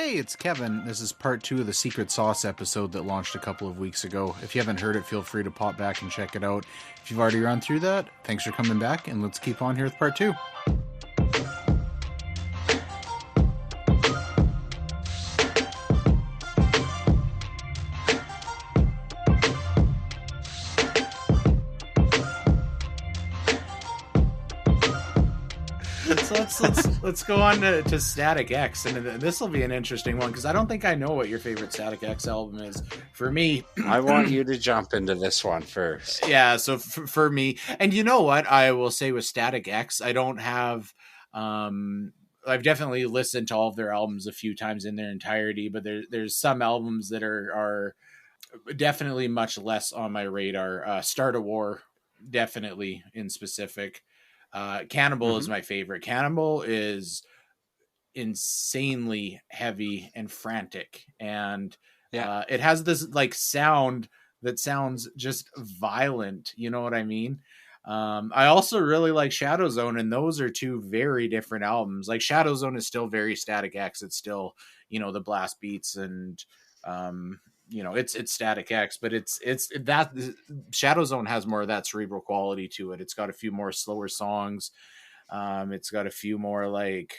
Hey, it's Kevin. This is part 2 of the Secret Sauce episode that launched a couple of weeks ago. If you haven't heard it, feel free to pop back and check it out. If you've already run through that, thanks for coming back, and let's keep on here with part 2. So let's go on to Static X, and this will be an interesting one because I don't think I know what your favorite Static X album is. For me, I want you to jump into this one first. Yeah, so for me, and you know what I will say with Static X, I don't have. I've definitely listened to all of their albums a few times in their entirety, but there's some albums that are definitely much less on my radar. Start a War, definitely in specific. Cannibal is my favorite. Cannibal is insanely heavy and frantic, and it has this like sound that sounds just violent. You know what I mean? I also really like Shadow Zone, and those are two very different albums. Like Shadow Zone is still very Static X. It's still, the blast beats and it's Static X, but it's that Shadow Zone has more of that cerebral quality to it. It's got a few more slower songs. It's got a few more like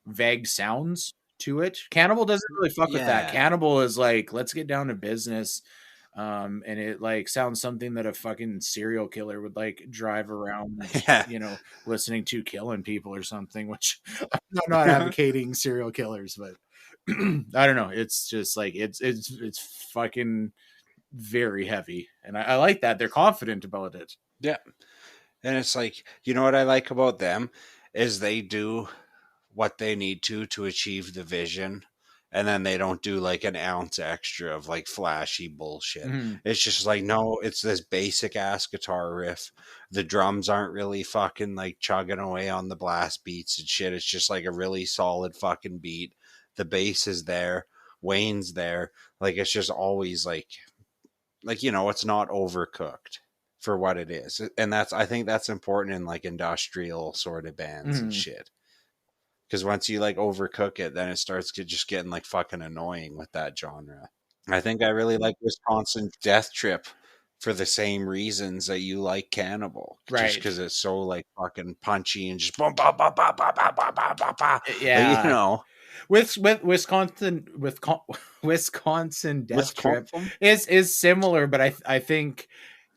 vague sounds to it. Cannibal doesn't really fuck with that. Cannibal is like, let's get down to business. And it like sounds something that a fucking serial killer would like drive around, listening to, killing people or something, which I'm not advocating serial killers, but I don't know. It's just like, it's fucking very heavy. And I like that. They're confident about it. Yeah. And it's like, you know what I like about them is they do what they need to achieve the vision. And then they don't do like an ounce extra of like flashy bullshit. It's just like, no, it's this basic ass guitar riff. The drums aren't really fucking like chugging away on the blast beats and shit. It's just like a really solid fucking beat. The bass is there. Wayne's there. Like, it's just always like, it's not overcooked for what it is. And I think that's important in like industrial sort of bands and shit. Because once you like overcook it, then it starts just getting like fucking annoying with that genre. I think I really like Wisconsin Death Trip for the same reasons that you like Cannibal. Right. Just because it's so like fucking punchy and just boom, bah, bah, bah, bah, bah, bah, bah, bah, bah. Yeah. With Wisconsin Death Trip is similar, but I think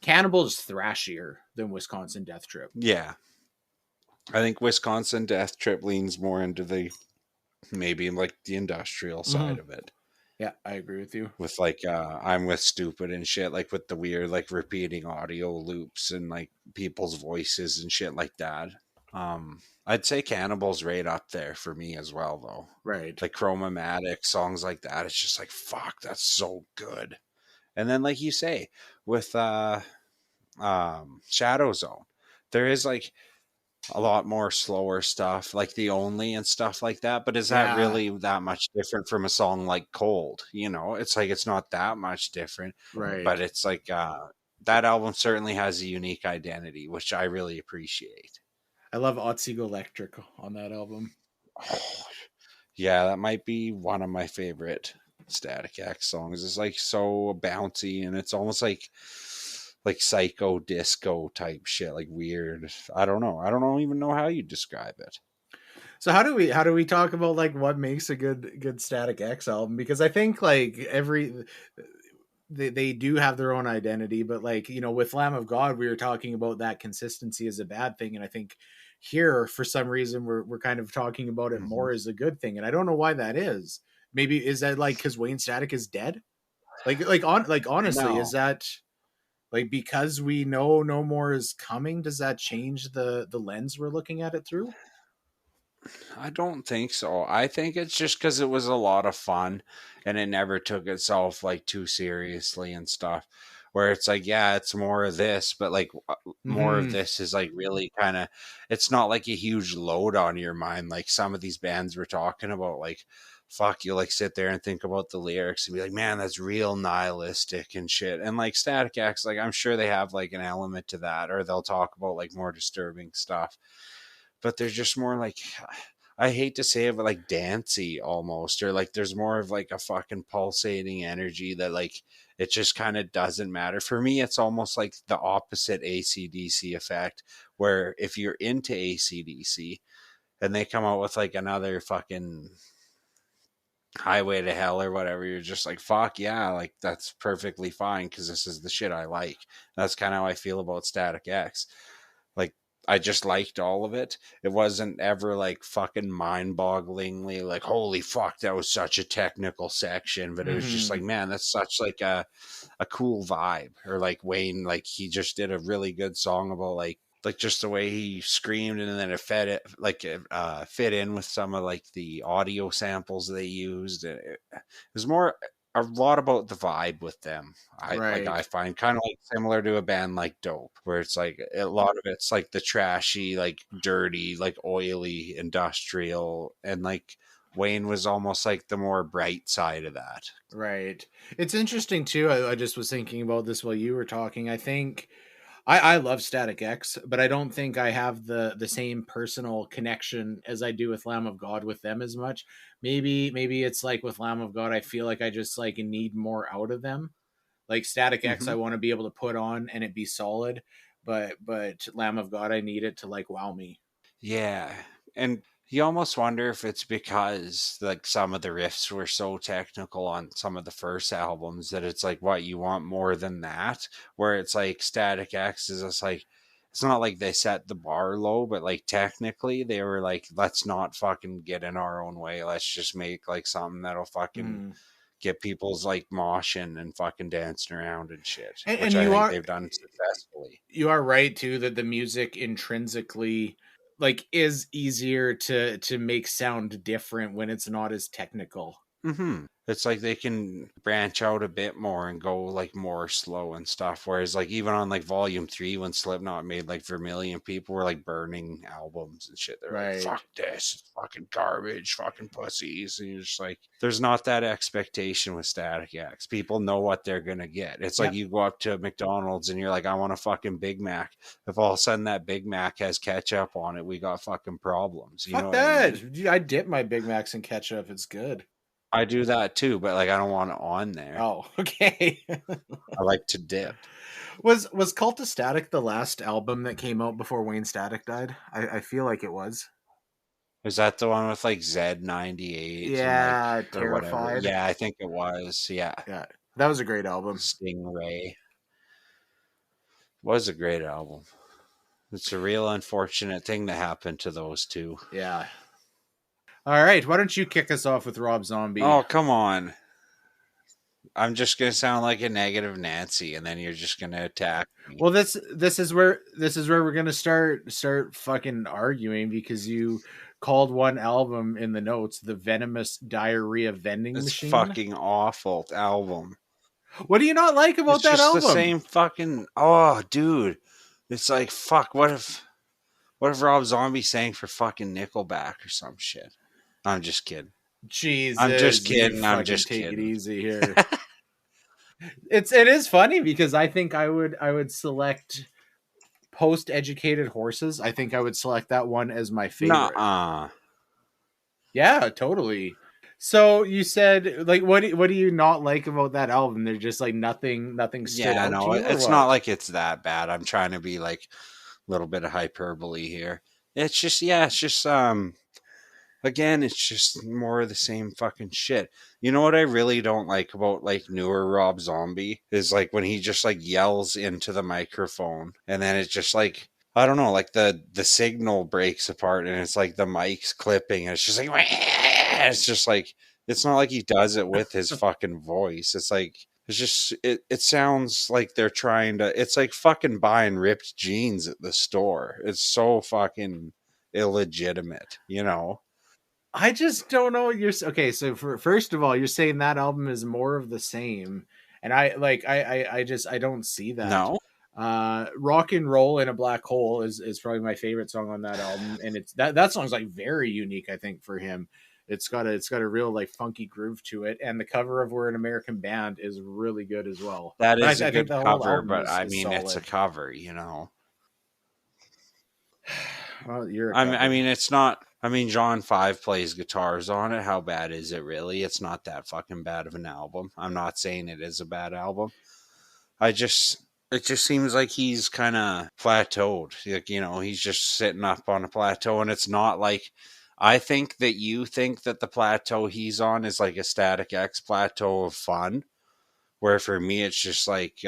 Cannibal is thrashier than Wisconsin Death Trip. Yeah. I think Wisconsin Death Trip leans more into maybe like the industrial side of it. Yeah, I agree with you. With like I'm with Stupid and shit, like with the weird like repeating audio loops and like people's voices and shit like that. I'd say Cannibal's right up there for me as well, though. Right. Like Chromatic, songs like that. It's just like, fuck, that's so good. And then, like you say, with Shadow Zone, there is like a lot more slower stuff, like The Only and stuff like that. But is that really that much different from a song like Cold? It's like, it's not that much different. Right. But it's like that album certainly has a unique identity, which I really appreciate. I love Otzi Go Electric on that album. Oh, yeah, that might be one of my favorite Static X songs. It's like so bouncy and it's almost like psycho disco type shit, like weird. I don't even know how you describe it. So how do we talk about like what makes a good Static X album? Because I think like they do have their own identity, but like, with Lamb of God, we were talking about that consistency is a bad thing. And I think here, for some reason, we're kind of talking about it more as a good thing. And I don't know why that is. Maybe is that like, cause Wayne Static is dead? Honestly, no. Is that like, because we know no more is coming? Does that change the lens we're looking at it through? I don't think so. I think it's just because it was a lot of fun and it never took itself like too seriously and stuff, where it's like, yeah, it's more of this, but like more of this is like really kind of, it's not like a huge load on your mind. Like some of these bands we're talking about, like, fuck, you like sit there and think about the lyrics and be like, man, that's real nihilistic and shit. And like Static X, like I'm sure they have like an element to that, or they'll talk about like more disturbing stuff. But they're just more like, I hate to say it, but like dancey almost, or like there's more of like a fucking pulsating energy that like it just kind of doesn't matter. For me, it's almost like the opposite ACDC effect, where if you're into ACDC and they come out with like another fucking Highway to Hell or whatever, you're just like, fuck yeah, like that's perfectly fine because this is the shit I like. That's kind of how I feel about Static X. Like, I just liked all of it. It wasn't ever like fucking mind bogglingly like, holy fuck, that was such a technical section. But it was just like, Mm-hmm. man, that's such like a cool vibe. Or like Wayne, like he just did a really good song about like just the way he screamed, and then it fit in with some of like the audio samples they used. It was more a lot about the vibe with them. I Right. find kind of like similar to a band like Dope, where it's like a lot of it's like the trashy, like dirty, like oily, industrial, and like Wayne was almost like the more bright side of that. Right. It's interesting too. I just was thinking about this while you were talking. I think I love Static X, but I don't think I have the same personal connection as I do with Lamb of God with them as much. Maybe it's like with Lamb of God, I feel like I just like need more out of them. Like Static X, Hmm. I want to be able to put on and it be solid, but Lamb of God, I need it to like wow me. Yeah. And you almost wonder if it's because like some of the riffs were so technical on some of the first albums that it's like what you want more than that. Where it's like Static X is just like it's not like they set the bar low, but like technically they were like, let's not fucking get in our own way. Let's just make like something that'll fucking Mm. get people's like moshing and fucking dancing around and shit, And which I think they've done successfully. you are right too that the music intrinsically like is easier to make sound different when it's not as technical. It's like they can branch out a bit more and go like more slow and stuff. Whereas like even on like Volume 3, when Slipknot made like Vermilion, people were like burning albums and shit. They're like, Right. fuck this, it's fucking garbage, fucking pussies. And you're just like, there's not that expectation with Static X. People know what they're gonna get. It's like Yep. you go up to McDonald's and you're like, I want a fucking Big Mac. If all of a sudden that Big Mac has ketchup on it, we got fucking problems. You know Fuck what I that. mean? Dude, I dip my Big Macs in ketchup. It's good. I do that too, but like I don't want it on there. Oh, okay. I like to dip. Was Cult of Static the last album that came out before Wayne Static died? I feel like it was. Is that the one with like Z98 and like Yeah, or whatever? Terrified. Yeah, I think it was. Yeah. Yeah, that was a great album. Stingray was a great album. It's a real unfortunate thing that happened to those two. Yeah. All right, why don't you kick us off with Rob Zombie? Oh, come on. I'm just going to sound like a negative Nancy and then you're just going to attack me. Well, this is where we're gonna start fucking arguing because you called one album in the notes the Venomous Diarrhea Vending It's Machine. fucking awful album. What do you not like It's about that just the album? same fucking dude. It's like fuck, what if Rob Zombie sang for fucking Nickelback or some shit? I'm just kidding. I'm just Jesus, you kidding. I'm fucking just take it kidding. easy here. It is funny because I think I would select Post Educated Horses. I think I would select that one as my favorite. Nuh-uh. Yeah, totally. So you said like what do you not like about that album? There's just like nothing stood Yeah, out to no, you or it's not what? like it's that bad. I'm trying to be like a little bit of hyperbole here. It's just it's just again, it's just more of the same fucking shit. You know what I really don't like about like newer Rob Zombie is like when he just like yells into the microphone and then it's just like I don't know, like the signal breaks apart and it's like the mic's clipping and it's just like it's just like it's not like he does it with his fucking voice. It's like it's just it sounds like they're trying to it's like fucking buying ripped jeans at the store. It's so fucking illegitimate, you know? I just don't know what okay, so for first of all, you're saying that album is more of the same. And I don't see that. No, Rock and Roll in a Black Hole is probably my favorite song on that album. And it's that song's like very unique, I think, for him. It's got a real like funky groove to it. And the cover of We're an American Band is really good as well. that But is a I think good the whole cover, album but I is mean, it's a solid. cover, you know. Well, you're a I cover. mean, it's not. I mean, John 5 plays guitars on it. How bad is it really? It's not that fucking bad of an album. I'm not saying it is a bad album. It just seems like he's kind of plateaued. Like, you know, he's just sitting up on a plateau, and it's not like, I think that you think that the plateau he's on is like a Static X plateau of fun, where for me it's just like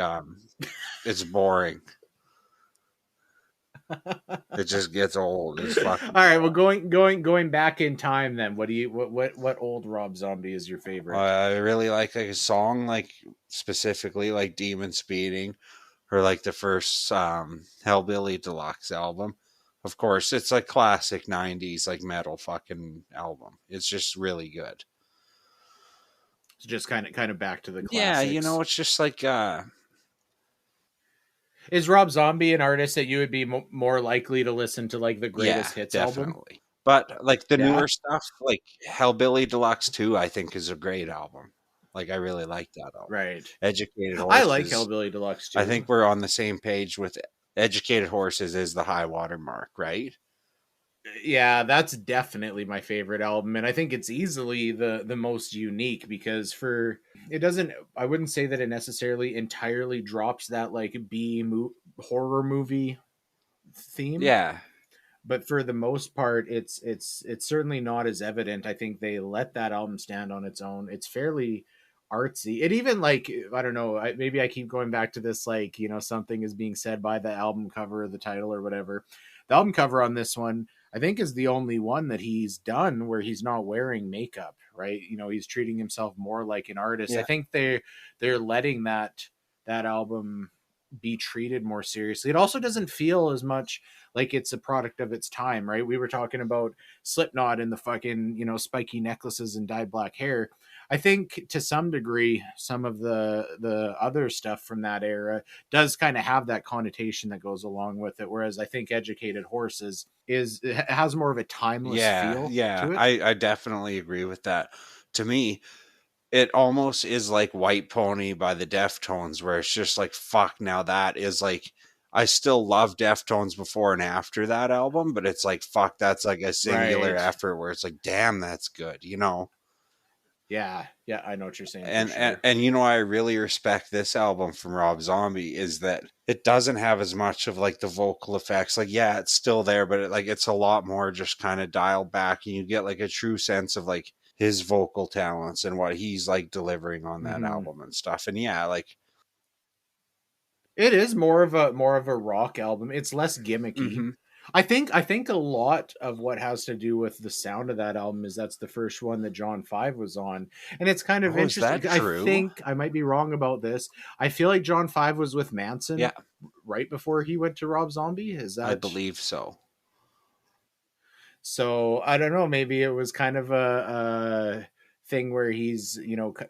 it's boring. It just gets old. It's fucking All right, well, going back in time, then what old Rob Zombie is your favorite? I really like a song like specifically like Demon Speeding, or like the first Hellbilly Deluxe album. Of course, it's like classic 90s like metal fucking album. It's just really good. It's just kind of back to the Yeah, you know, classics. it's just like Is Rob Zombie an artist that you would be more likely to listen to, like the yeah, greatest hits album? definitely. But like the Yeah, newer stuff, like Hellbilly Deluxe 2, I think is a great album. Like I really like that album. right. Educated I like Horses. Hellbilly Deluxe I too. think we're on the same page with Educated Horses is the high water mark, right? Yeah, that's definitely my favorite album, and I think it's easily the most unique because for it doesn't. I wouldn't say that it necessarily entirely drops that like horror movie theme, Yeah. but for the most part, it's certainly not as evident. I think they let that album stand on its own. It's fairly artsy. It even like I don't know. Maybe I keep going back to this like something is being said by the album cover or the title or whatever. The album cover on this one, I think, is the only one that he's done where he's not wearing makeup. Right? He's treating himself more like an artist. Yeah. I think they're letting that album be treated more seriously. It also doesn't feel as much like it's a product of its time, right? We were talking about Slipknot and the fucking, spiky necklaces and dyed black hair. I think to some degree, some of the other stuff from that era does kind of have that connotation that goes along with it. Whereas I think Educated Horses has more of a timeless Yeah, feel yeah. to it. I definitely agree with that. To me, it almost is like White Pony by the Deftones, where it's just like, fuck, now that is like, I still love Deftones before and after that album, but it's like, fuck, that's like a singular Right. effort where it's like, damn, that's good, you know? Yeah. Yeah. I know what you're saying for sure. And you know, I really respect this album from Rob Zombie is that it doesn't have as much of like the vocal effects. Like, yeah, it's still there, but it's a lot more just kind of dialed back, and you get like a true sense of like his vocal talents and what he's like delivering on that Mm-hmm. album and stuff. And yeah, like, It is more of a rock album. It's less gimmicky. mm-hmm. I think a lot of what has to do with the sound of that album is that's the first one that John 5 was on. And it's kind of Oh, is that interesting. I true? think I might be wrong about this. I feel like John 5 was with Yeah, Manson right before he went to Rob Zombie. Is I that believe so. so? I don't know. Maybe it was kind of a thing where he's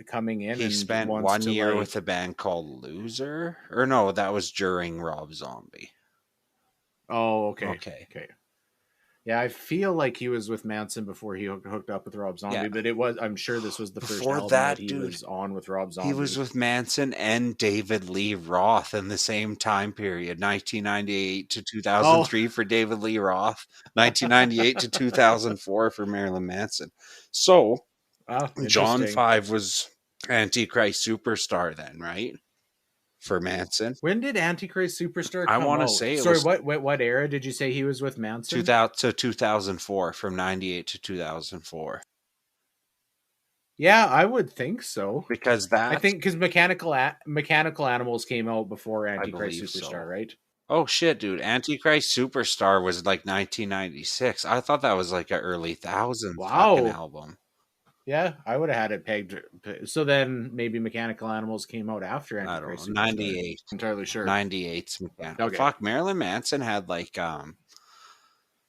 coming in He and spent wants 1 year with to. a band called Loser, or no, that was during Rob Zombie. Oh, okay, Okay. okay. Yeah, I feel like he was with Manson before he hooked up with Rob Yeah. Zombie, but I'm sure this was the first Before album that that, he dude, was on with Rob he was Zombie. with Manson and David Lee Roth in the same time period, 1998 to Oh, 2003 for David Lee Roth, 1998 to 2004 for Marilyn Manson. So, wow, John interesting. 5 was Antichrist Superstar then, right? For Manson. When did Antichrist Superstar I come want to out? say it Sorry, was what era did you say he was with Manson? 2000 to 2004, from 98 to 2004. Yeah, I would think so. Because I that's, think because Mechanical Animals came out before I Antichrist believe Superstar, so. right? Oh shit, dude. Antichrist Superstar was like 1996. I thought that was like a early thousands fucking Wow. album. Yeah, I would have had it pegged. So then maybe Mechanical Animals came out after I don't know. Antichrist Superstar. 98. Entirely sure. 98's Mechanical. Okay. Fuck, Marilyn Manson had like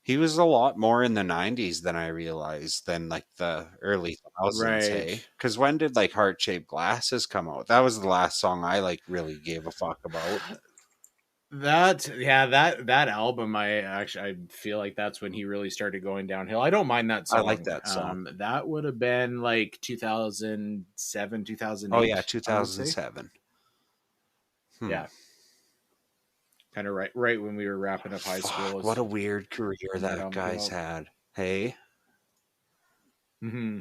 he was a lot more in the 90s than I realized than like the early thousands, Right. hey? Cuz when did like Heart-Shaped Glasses come out? That was the last song I like really gave a fuck about. That album, I feel like that's when he really started going downhill. I don't mind that I like song. that song. That would have been like 2007, Oh yeah, 2008, I would say. 2007. Yeah, kind of right when we were wrapping up high school Fuck, was what a weird career when that that album came guy's out. had. Hey? Mm-hmm.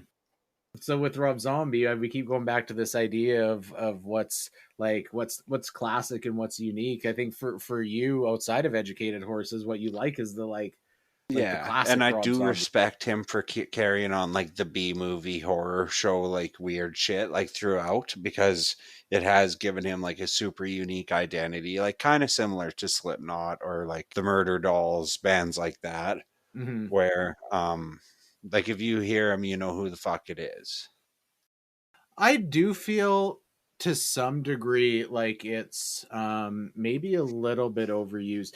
So with Rob Zombie, we keep going back to this idea of what's like what's classic and what's unique. I think for you outside of Educated Horses, what you like is the Yeah, and classic I Rob do Zombie. respect him for carrying on like the B movie horror show, like weird shit, like throughout, because it has given him like a super unique identity, like kind of similar to Slipknot or like the Murder Dolls, bands like that, Mm-hmm. where like if you hear him, you know who the fuck it is. I do feel to some degree like it's maybe a little bit overused.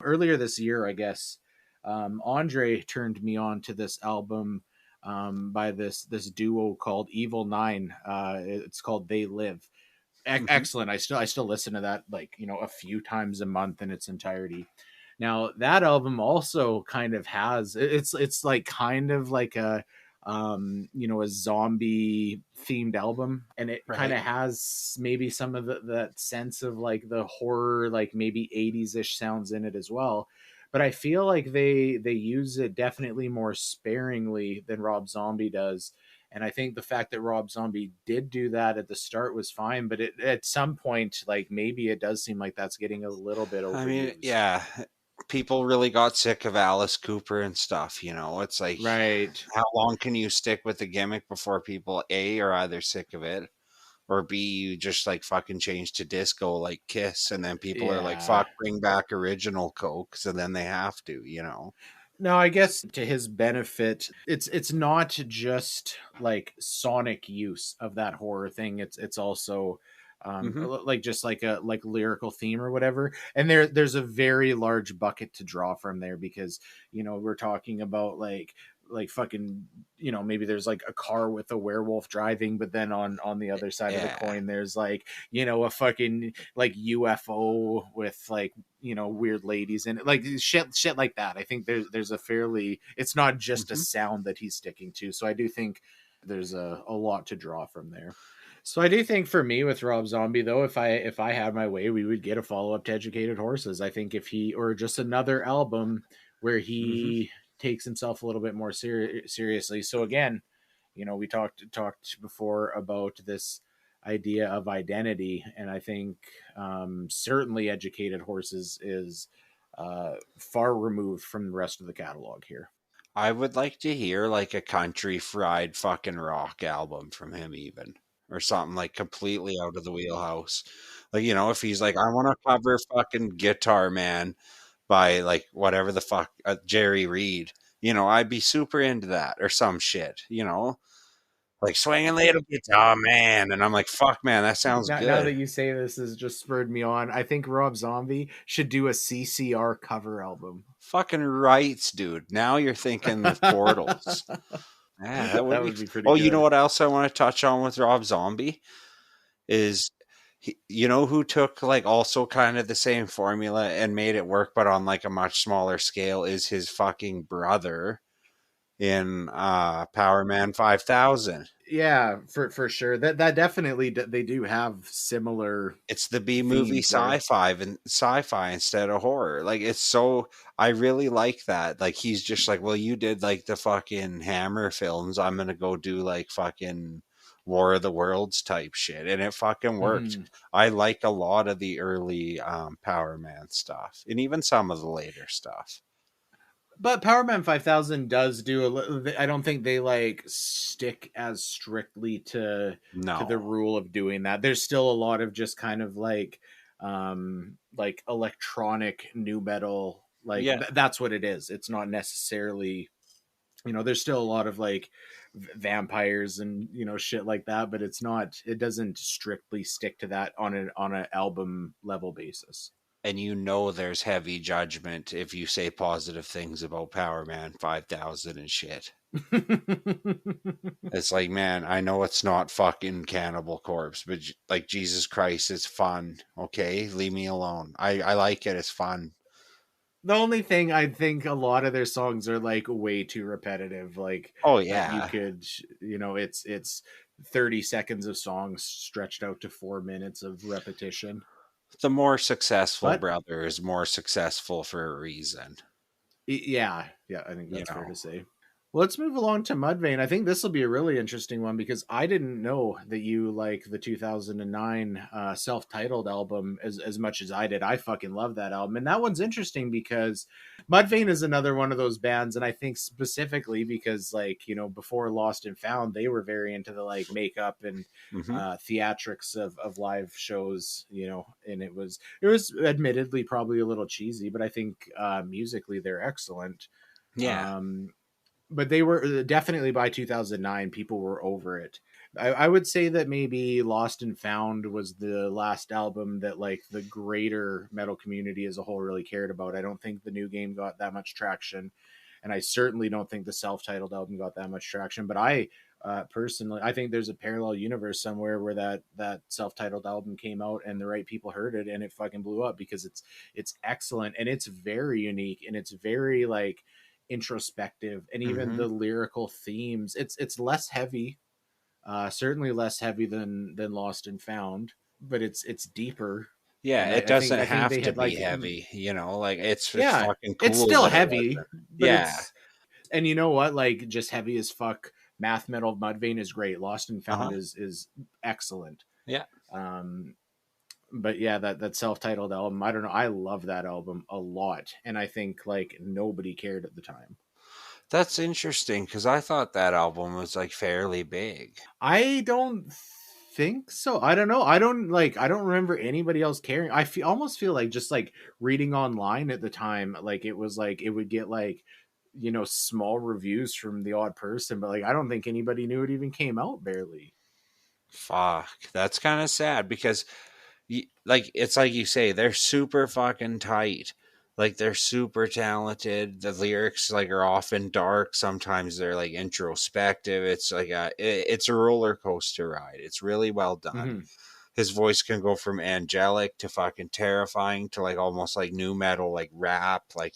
Earlier this year, I guess, Andre turned me on to this album by this duo called Evil Nine. It's called They Live. Hmm. Excellent. I still listen to that like a few times a month in its entirety. Now that album also kind of has it's like kind of like a zombie themed album, and it kind Right. of has maybe some of that sense of like the horror, like maybe 80s ish sounds in it as well. But I feel like they use it definitely more sparingly than Rob Zombie does, and I think the fact that Rob Zombie did do that at the start was fine, but at some point, like maybe it does seem like that's getting a little bit I mean, overused. yeah, people really got sick of Alice Cooper and stuff, you know. It's like, Right. how long can you stick with the gimmick before people A are either sick of it, or B, you just like fucking change to disco like Kiss, and then people are like, Yeah. fuck, bring back original Coke, so then they have to, you know. No, I guess to his benefit, it's not just like sonic use of that horror thing. It's also Hmm. like just like a like lyrical theme or whatever. And there's a very large bucket to draw from there, because we're talking about like fucking maybe there's like a car with a werewolf driving, but then on the other side of the Yeah. coin there's like a fucking like UFO with like weird ladies in it, like shit like that. I think there's a fairly, it's not just a Hmm. sound that he's sticking to, so I do think there's a lot to draw from there. So I do think for me with Rob Zombie though, if I had my way, we would get a follow-up to Educated Horses. I think if he, or just another album where Hmm. he takes himself a little bit more seriously. So again, we talked before about this idea of identity, and I think certainly Educated Horses is far removed from the rest of the catalog here. I would like to hear like a country fried fucking rock album from him, even, or something like completely out of the wheelhouse. Like, you know, if he's like, I want to cover fucking Guitar Man by like whatever the fuck, Jerry Reed, you know, I'd be super into that, or some shit, you know, like swinging little guitar man. And I'm like, fuck, man, that sounds Now that good. you say this has just spurred me on. I think Rob Zombie should do a CCR cover album. Fucking rights, dude. Now you're thinking the portals. That Yeah, that would be. would be pretty Oh, you know good. what else I want to touch on with Rob Zombie is you know who took like also kind of the same formula and made it work, but on like a much smaller scale, is his fucking brother in Power Man 5000. Yeah, for sure. That definitely they do have similar It's the B movie themes there. sci-fi instead of horror. Like it's so, I really like that. Like he's just like, well, you did like the fucking Hammer films. I'm gonna go do like fucking War of the Worlds type shit, and it fucking worked. Mhm. I like a lot of the early Power Man stuff, and even some of the later stuff. But Power Man 5000 does do a little. I don't think they like stick as strictly to the No, rule of doing that. There's still a lot of just kind of like electronic new metal. Like yeah, that's what it is. It's not necessarily, there's still a lot of like vampires and shit like that, but it doesn't strictly stick to that on an album level basis. and you know there's heavy judgment if you say positive things about Power Man 5000 and shit. It's like, man, I know it's not fucking Cannibal Corpse, but like Jesus Christ, it's fun. Okay, leave me alone. I like it. It's fun. The only thing, I think a lot of their songs are like way too repetitive, like Oh that you yeah, could, it's 30 seconds of songs stretched out to 4 minutes of repetition. the more successful But brother is more successful for a reason. yeah, I think You that's fair know, to say. Well, let's move along to Mudvayne. I think this will be a really interesting one because I didn't know that you like the 2009 self-titled album as much as I did. I fucking love that album. And that one's interesting because Mudvayne is another one of those bands, and I think specifically because, like, you know, before Lost and Found, they were very into the like makeup and Mm-hmm. theatrics of live shows, you know, and it was admittedly probably a little cheesy, but I think musically they're excellent. Yeah. Um, but they were definitely by 2009 people were over it. I would say that maybe Lost and Found was the last album that like the greater metal community as a whole really cared about. I don't think the new game got that much traction, and I certainly don't think the self-titled album got that much traction. But I personally, I think there's a parallel universe somewhere where that self-titled album came out and the right people heard it and it fucking blew up because it's excellent and it's very unique and it's very like introspective, and even Mm-hmm. the lyrical themes, it's less heavy, certainly less heavy than Lost and Found, but it's deeper. Yeah, And it I think doesn't I think have they to had be like heavy, you know, like it's yeah, fucking it's cool still that it heavy, wasn't. but Yeah. it's, and you know what, like just heavy as fuck math metal Mudvayne is great. Lost and Found Uh-huh. is excellent. Yeah. um but yeah, that self-titled album, I don't know, I love that album a lot, and I think like nobody cared at the time. That's interesting because I thought that album was like fairly big. I don't think so. I don't know. I don't remember anybody else caring. Almost feel like just like reading online at the time, like it was like it would get like, you know, small reviews from the odd person, but like I don't think anybody knew it even came out barely. Fuck, that's kind of sad because like it's like you say, they're super fucking tight. Like they're super talented. The lyrics like are often dark. Sometimes they're like introspective. It's like it's a roller coaster ride. It's really well done. Hmm. His voice can go from angelic to fucking terrifying to like almost like new metal, like rap. Like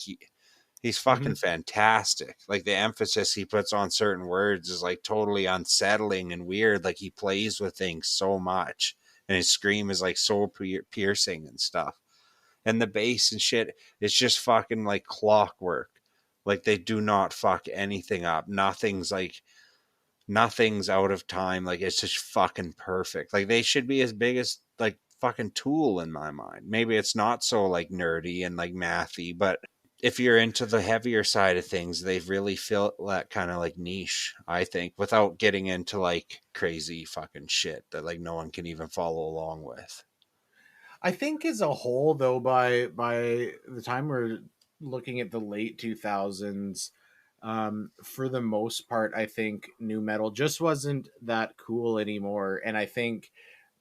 he's fucking Hmm. fantastic. Like the emphasis he puts on certain words is like totally unsettling and weird. Like he plays with things so much, and his scream is like so piercing and stuff. And the bass and shit is just fucking like clockwork. Like they do not fuck anything up. Nothing's out of time. Like it's just fucking perfect. Like they should be as big as like fucking Tool in my mind. Maybe it's not so like nerdy and like mathy, but if you're into the heavier side of things, they've really filled that kind of like niche, I think, without getting into like crazy fucking shit that like no one can even follow along with. I think as a whole, though, by the time we're looking at the late 2000s, for the most part, I think new metal just wasn't that cool anymore, and I think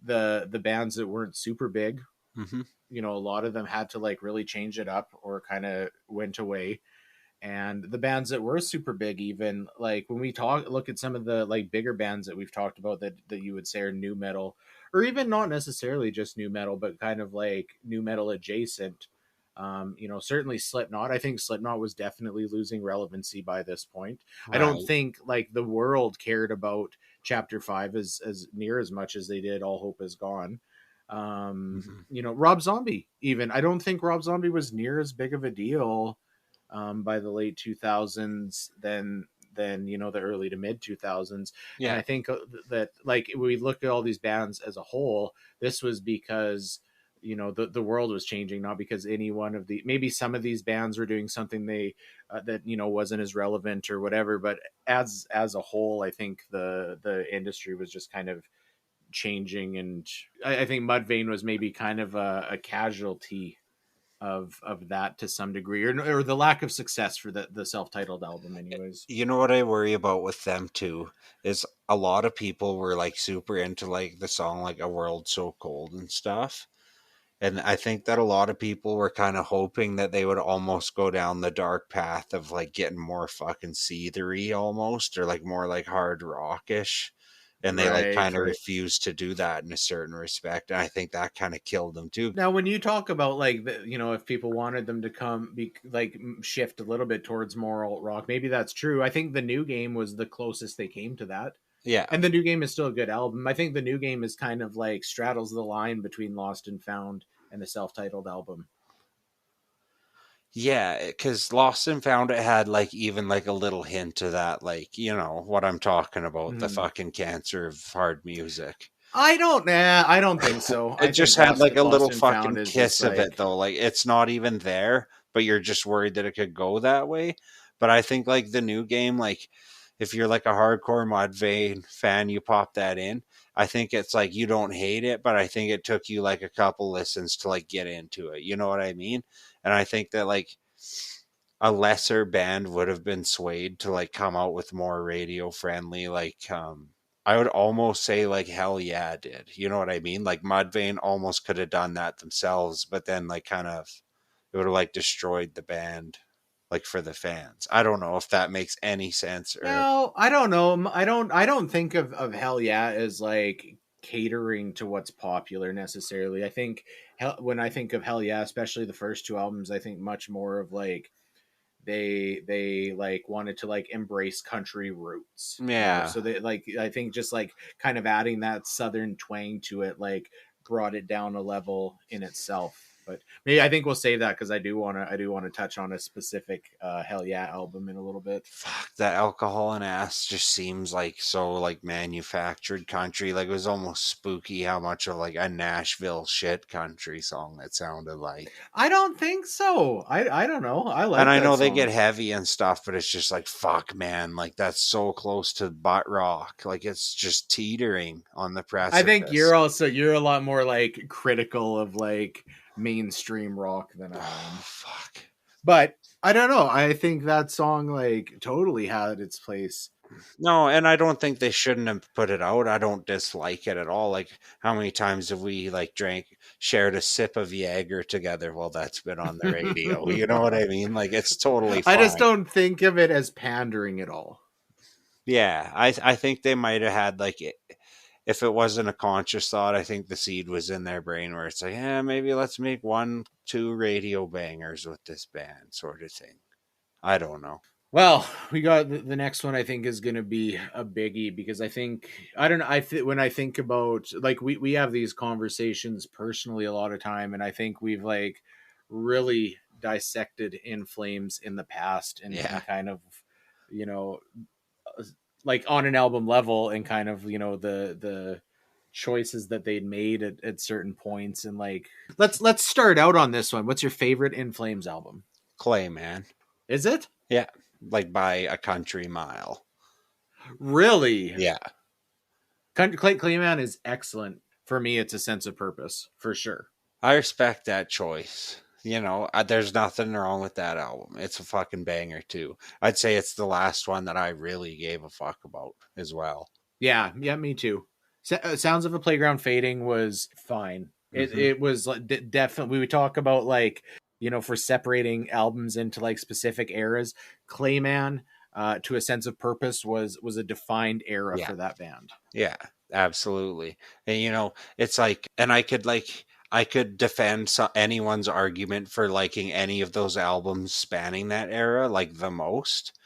the bands that weren't super big, Mm-hmm. you know, a lot of them had to like really change it up or kind of went away. And the bands that were super big, even like when we look at some of the like bigger bands that we've talked about that you would say are new metal, or even not necessarily just new metal, but kind of like new metal adjacent. You know, certainly Slipknot. I think Slipknot was definitely losing relevancy by this point. I don't Right. think like the world cared about Chapter Five as near as much as they did All Hope Is Gone. Mm-hmm. You know, Rob Zombie. Even I don't think Rob Zombie was near as big of a deal by the late 2000s than you know the early to mid 2000s. And Yeah. I think that like we look at all these bands as a whole, this was because you know the world was changing, not because any one of the, maybe some of these bands were doing something they that you know wasn't as relevant or whatever, but as a whole I think the industry was just kind of changing. And I think Mudvayne was maybe kind of a casualty of that to some degree, or the lack of success for the self-titled album anyways. You know what I worry about with them too is a lot of people were like super into like the song like A World So Cold and stuff. And I think that a lot of people were kind of hoping that they would almost go down the dark path of like getting more fucking seethery almost, or like more like hard rockish. And they like Right, kind of right. refused to do that in a certain respect. And I think that kind of killed them too. Now when you talk about like you know, if people wanted them to come be like shift a little bit towards more alt rock, maybe that's true. I think the new game was the closest they came to that, Yeah. and the new game is still a good album. I think the new game is kind of like straddles the line between Lost and Found and the self-titled album. Yeah, because Lost and Found it had like even like a little hint of that, like, you know what I'm talking about, the Mm. fucking cancer of hard music. I don't think so. It I think just had like a Lost little and Found fucking is just kiss of it like, though. Like it's not even there, but you're just worried that it could go that way. But I think like the new game, like if you're like a hardcore Mudvayne fan, you pop that in. I think it's like you don't hate it, but I think it took you like a couple listens to like get into it. You know what I mean? And I think that like a lesser band would have been swayed to like come out with more radio friendly, like I would almost say like Hell Yeah did. You know what I mean? Like Mudvayne almost could have done that themselves, but then like kind of it would have like destroyed the band like for the fans. I don't know if that makes any sense or no, I don't know. I don't think of Hell Yeah as like catering to what's popular necessarily. I think when I think of Hell Yeah, especially the first two albums, I think much more of like they like wanted to like embrace country roots, you know. yeah. So they like, I think just like kind of adding that southern twang to it like brought it down a level in itself. But maybe I think we'll save that because I do want to touch on a specific Hell Yeah album in a little bit. Fuck, that alcohol and ass just seems like so like manufactured country. Like it was almost spooky how much of like a Nashville shit country song it sounded like. I don't think so. I don't know. I And like I that know they get song. heavy and stuff, but it's just like fuck, man. Like that's so close to butt rock. Like it's just teetering on the I think precipice. you're a lot more like critical of like mainstream rock than I Oh am. fuck. But I don't know. I think that song like totally had its place. No, and I don't think they shouldn't have put it out. I don't dislike it at all. Like how many times have we like shared a sip of Jaeger together while that's been on the radio? You know what I mean? Like it's totally I just fine. don't think of it as pandering at all. Yeah, I think they might have had like if it wasn't a conscious thought, I think the seed was in their brain where it's like, yeah, maybe let's make one, two radio bangers with this band, sort of thing. I don't know. Well, we got the next one. I think is going to be a biggie because I think I don't know. When I think about like we have these conversations personally a lot of time, and I think we've like really dissected In Flames in the past Yeah, and kind of, you know, like on an album level and kind of, you know, the choices that they'd made at certain points. And like let's start out on this one. What's your favorite In Flames album? Clay, man. Is it Yeah, like by a country mile. really? Yeah, Clayman is excellent. For me, it's a sense of purpose for sure. I respect that choice. You know, there's nothing wrong with that album. It's a fucking banger too. I'd say it's the last one that I really gave a fuck about as well. Yeah, yeah, me too. Sounds of a Playground Fading was fine. Hmm. It was like definitely. We would talk about like, you know, for separating albums into like specific eras. Clayman, to a sense of purpose was a defined era Yeah, for that band. yeah, absolutely. And you know, it's like, and I could defend anyone's argument for liking any of those albums spanning that era like the most.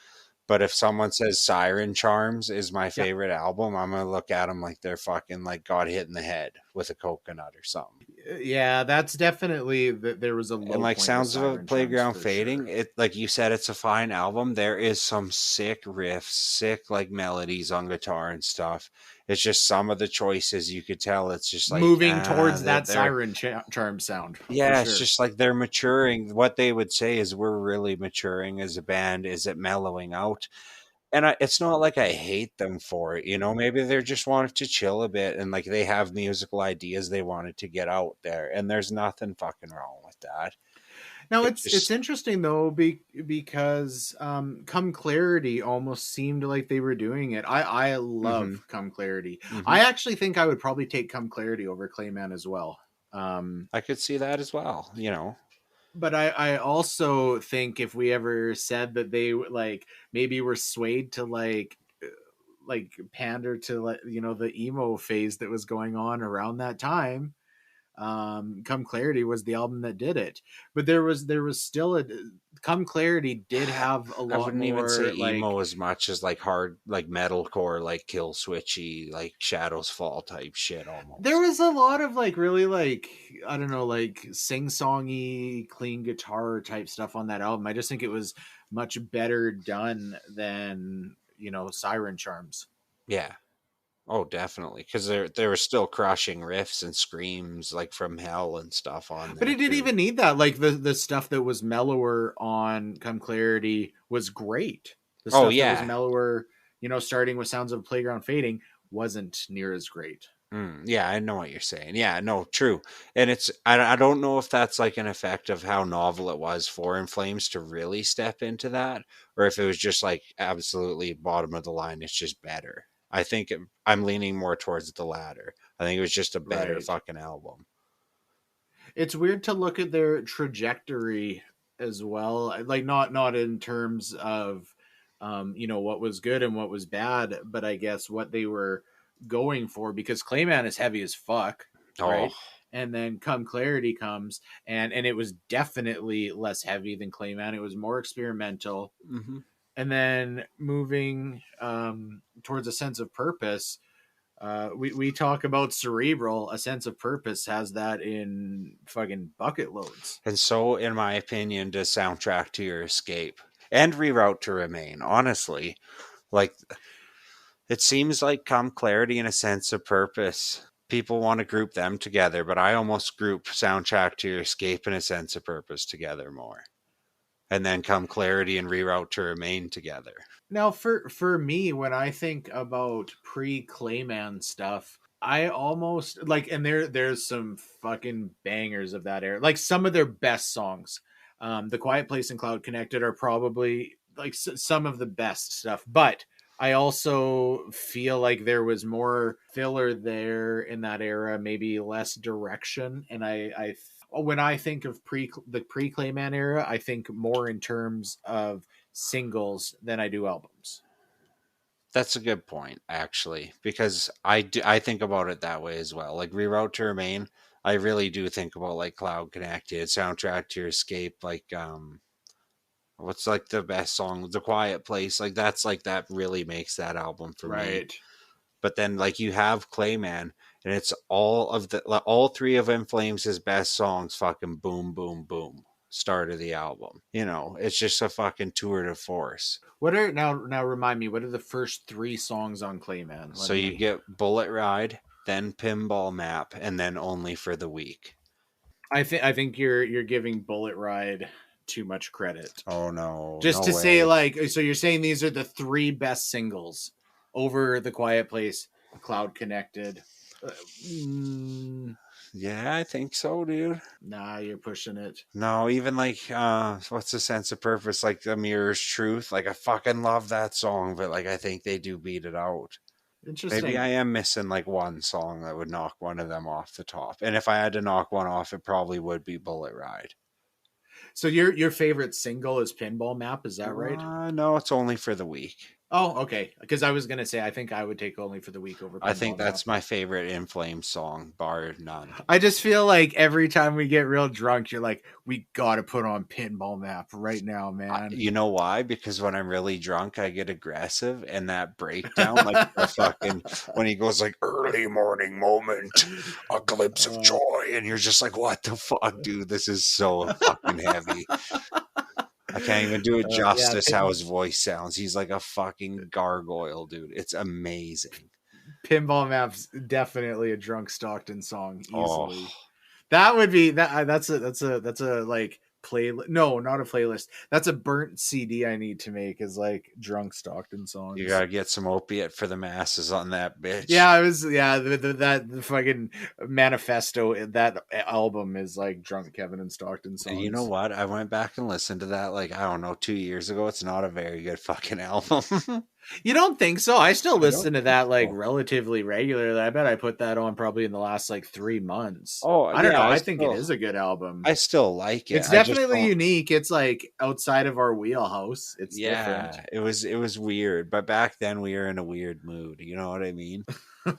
But if someone says Siren Charms is my Yeah, favorite album, I'm gonna look at them like they're fucking like got hit in the head with a coconut or something. yeah, that's definitely there was a And low like point with Sounds of a Siren Charms Playground for Fading, sure. it like you said, it's a fine album. There is some sick riffs, sick like melodies on guitar and stuff. It's just some of the choices you could tell. It's just like Moving towards that they're Charm sound for yeah, it's sure. just like they're maturing. What they would say is we're really maturing as a band. Is it mellowing out? And it's not like I hate them for it, you know. Maybe they just wanted to chill a bit, and like they have musical ideas they wanted to get out there, and there's nothing fucking wrong with that. Now It it's just interesting though because Come Clarity almost seemed like they were doing it. I hmm love Come Clarity. hmm I actually think I would probably take Come Clarity over Clayman as well. Um, I could see that as well, you know. but I also think if we ever said that they like maybe were swayed to like pander to like, you know, the emo phase that was going on around that time, Come Clarity was the album that did it. But there was still a Come Clarity did have a I lot wouldn't even say more like emo as much as like hard, like metalcore, like Kill Switchy, like Shadows Fall type shit there almost. was a lot of like really like I don't know like sing-songy clean guitar type stuff on that album. I just think it was much better done than Siren Charms. Yeah. Oh, definitely. Because there were still crushing riffs and screams like from hell and stuff on But there it didn't too. even need that. Like the stuff that was mellower on Come Clarity was great. The Oh stuff that was yeah. mellower, starting with Sounds of a Playground Fading, wasn't near as great. Yeah, I know what you're saying. Yeah, no, true. And I don't know if that's like an effect of how novel it was for In Flames to really step into that, or if it was just like absolutely bottom of the line. It's just better. I'm leaning more towards the latter. I think it was just a better Right. fucking album. It's weird to look at their trajectory as well. Like not in terms of what was good and what was bad, but I guess what they were going for, because Clayman is heavy as fuck, Oh, right? And then Come Clarity comes, and it was definitely less heavy than Clayman. It was more experimental. hmm. And then moving towards a sense of purpose, we talk about Cerebral. A sense of purpose has that in fucking bucket loads. And so, in my opinion, does Soundtrack to Your Escape and Reroute to Remain. Honestly, like it seems like Come Clarity and A Sense of Purpose. People want to group them together, but I almost group Soundtrack to Your Escape and A Sense of Purpose together more. And then Come Clarity and Reroute to Remain together. Now, for me, when I think about pre Clayman stuff, I almost like, and there's some fucking bangers of that era. Like some of their best songs, "The Quiet Place" and "Cloud Connected" are probably like some of the best stuff. But I also feel like there was more filler there in that era, maybe less direction. And I when I think of the pre Clayman era, I think more in terms of singles than I do albums. That's a good point, actually, because I think about it that way as well. Like Reroute to Remain, I really do think about like Cloud Connected, Soundtrack to Your Escape, like what's like the best song, The Quiet Place, like that really makes that album for me. Right. But then like you have Clayman, and it's all three of In Flames' best songs, fucking boom, boom, boom, start of the album. It's just a fucking tour de force. What are now remind me, what are the first three songs on Clayman? Let So you me get Bullet Ride, then Pinball Map, and then Only for the Week. I think you're giving Bullet Ride too much credit. Oh no, Just no to say, way. like, so you're saying these are the three best singles over The Quiet Place, Cloud Connected. Uh, mm, Yeah, I think so, dude. nah, you're pushing it. No, even like what's the sense of purpose? Like The Mirror's Truth. Like I fucking love that song, but like I think they do beat it out. Maybe Interesting. I am missing like one song that would knock one of them off the top. And if I had to knock one off, it probably would be Bullet Ride. So your favorite single is Pinball Map, is that right? No, it's Only for the Week. Oh, okay. Because I was gonna say I think I would take Only for the Week over I think Pinball Map. that's my favorite In Flames song, bar none. I just feel like every time we get real drunk, you're like, we gotta put on Pinball Map right now, man. You know why? Because when I'm really drunk, I get aggressive, and that breakdown, like the fucking when he goes like early morning moment, a glimpse of Uh, joy, and you're just like, what the fuck, dude? This is so fucking heavy. I can't even do it yeah, justice how his voice sounds. He's like a fucking gargoyle, dude. It's amazing. Pinball Map's definitely a drunk Stockton song, Oh, easily. That would be that. That's a like playlist. No, not a playlist. That's a burnt CD I need to make. Is like drunk Stockton you songs. gotta get some opiate for the masses on that bitch. Yeah, I was. Yeah, the fucking manifesto. That album is like drunk Kevin and Stockton And you know songs. what? I went back and listened to that like, I don't know, 2 years ago. It's not a very good fucking album. You don't think so? I still I don't listen to think that like so. relatively regularly. I bet I put that on probably in the last like 3 months. Oh I don't yeah, know. I I think it still is a good album. I still like it. It's I just definitely don't. unique. It's like outside of our wheelhouse. It's different. Yeah, it was weird, but back then we were in a weird mood. You know what I mean?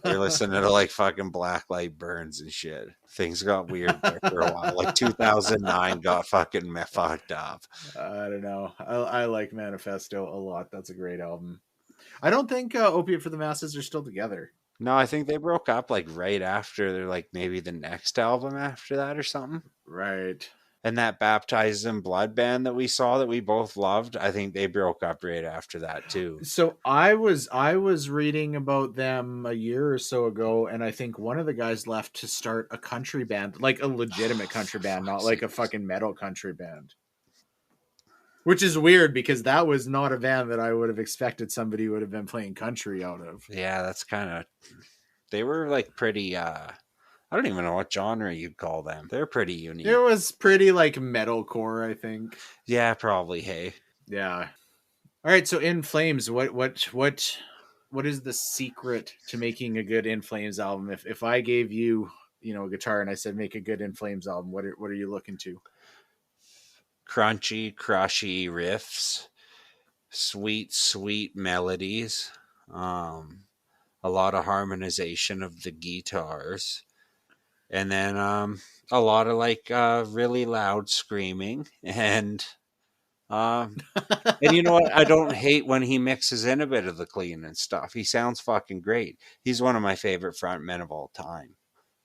You're listening to like fucking Black Light Burns and shit. Things got weird there for a while. Like 2009 got fucking fucked up. I don't know. I like Manifesto a lot. That's a great album. I don't think Opiate for the Masses are still together. No, I think they broke up like right after they're like maybe the next album after that or something. Right. And that Baptized in Blood band that we saw that we both loved, I think they broke up right after that too. So I was reading about them a year or so ago, and I think one of the guys left to start a country band, like a legitimate country For band, not fuck's like a sake. fucking metal country band. Which is weird because that was not a band that I would have expected somebody would have been playing country out of. Yeah, that's kind of they were like pretty I don't even know what genre you'd call them. They're pretty It unique. was pretty like metalcore, I think. Yeah, probably, hey. Yeah. All right, so In Flames, what is the secret to making a good In Flames album? If I gave you, a guitar and I said make a good In Flames album, what are you looking to? Crunchy, crushy riffs, sweet, sweet melodies, a lot of harmonization of the guitars, and then a lot of like really loud screaming um, and you know what? I don't hate when he mixes in a bit of the clean and stuff. He sounds fucking great. He's one of my favorite frontmen of all time.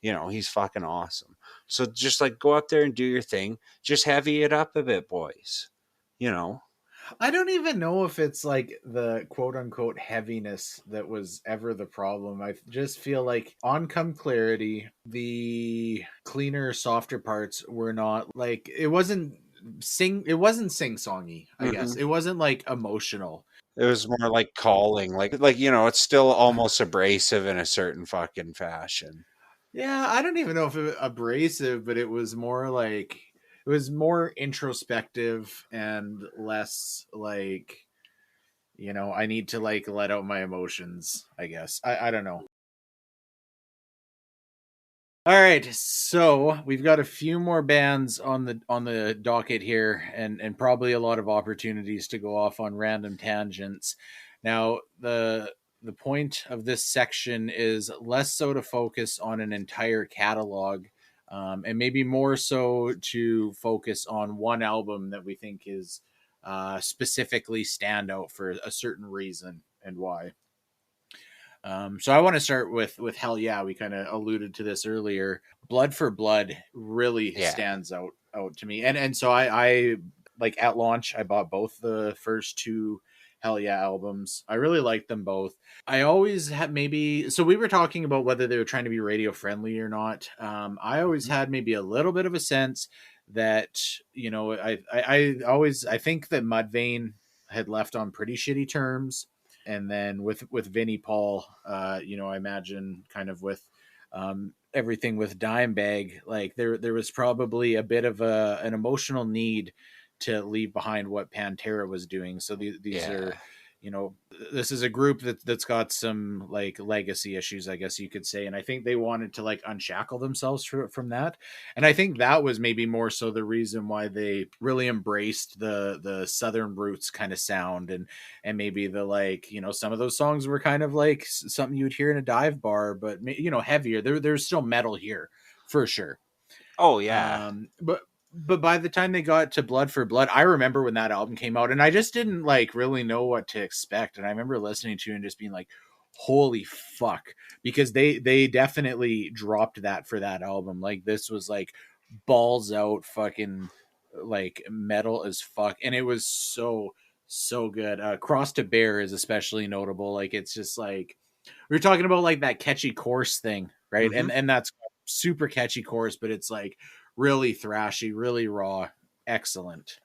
You know, he's fucking awesome. So just like go out there and do your thing. Just heavy it up a bit, boys. You know. I don't even know if it's like the quote unquote heaviness that was ever the problem. I just feel like on Come Clarity, the cleaner, softer parts were not like it wasn't sing songy, I guess. Mhm. It wasn't like emotional. It was more like calling, like you know, it's still almost abrasive in a certain fucking fashion. Yeah, I don't even know if it was abrasive, but it was more introspective and less like, I need to like let out my emotions, I guess. I don't know. All right, so we've got a few more bands on the docket here, and probably a lot of opportunities to go off on random tangents. Now, the point of this section is less so to focus on an entire catalog, and maybe more so to focus on one album that we think is specifically stand out for a certain reason and why. So I want to start with Hell Yeah. We kind of alluded to this earlier. Blood for Blood really Yeah. stands out to me, and so I like at launch I bought both the first two Hell Yeah albums. I really liked them both. I always had maybe so we were talking about whether they were trying to be radio friendly or not. I always had maybe a little bit of a sense that I think that Mudvayne had left on pretty shitty terms, and then with Vinnie Paul, I imagine kind of with everything with Dimebag, like there was probably a bit of an emotional need to leave behind what Pantera was doing. So these Yeah. are, this is a group that's got some like legacy issues, I guess you could say, and I think they wanted to like unshackle themselves from that, and I think that was maybe more so the reason why they really embraced the Southern roots kind of sound, and maybe the like, some of those songs were kind of like something you'd hear in a dive bar, but heavier. There's still metal here for sure. Oh yeah. But by the time they got to Blood for Blood, I remember when that album came out, and I just didn't like really know what to expect. And I remember listening to it and just being like, "Holy fuck!" Because they definitely dropped that for that album. Like this was like balls out, fucking like metal as fuck, and it was so good. Cross to Bear is especially notable. Like it's just like we were talking about like that catchy chorus thing, right? Hmm. And that's super catchy chorus, but it's like really thrashy, really raw, excellent.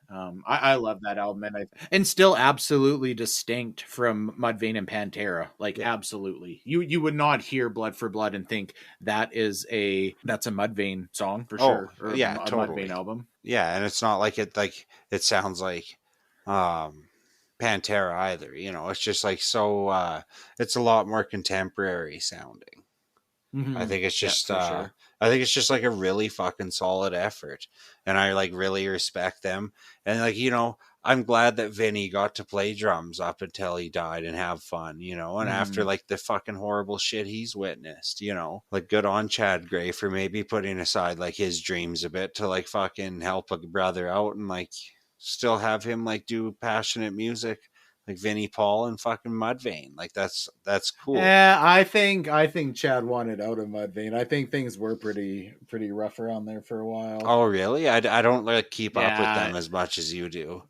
I love that album, and still absolutely distinct from Mudvayne and Pantera. Like Yeah. absolutely, you would not hear Blood for Blood and think that's a Mudvayne song for Oh sure, or a yeah, Mudvayne totally. album. Yeah, and it's not like it sounds like um Pantera either. You know, it's just like so it's a lot more contemporary sounding. I Mm-hmm. think it's Yeah, just for sure. I think it's just like a really fucking solid effort. And I like really respect them. And like, you know, I'm glad that Vinny got to play drums up until he died and have fun, you know, and after Mm. like the fucking horrible shit he's witnessed, you know, like good on Chad Gray for maybe putting aside like his dreams a bit to like fucking help a brother out and like still have him like do passionate music like Vinnie Paul and fucking Mudvayne. Like that's cool. I think Chad wanted out of Mudvayne. I think things were pretty rough around there for a while. Oh really? I don't like keep up with Yeah, them as much as you do.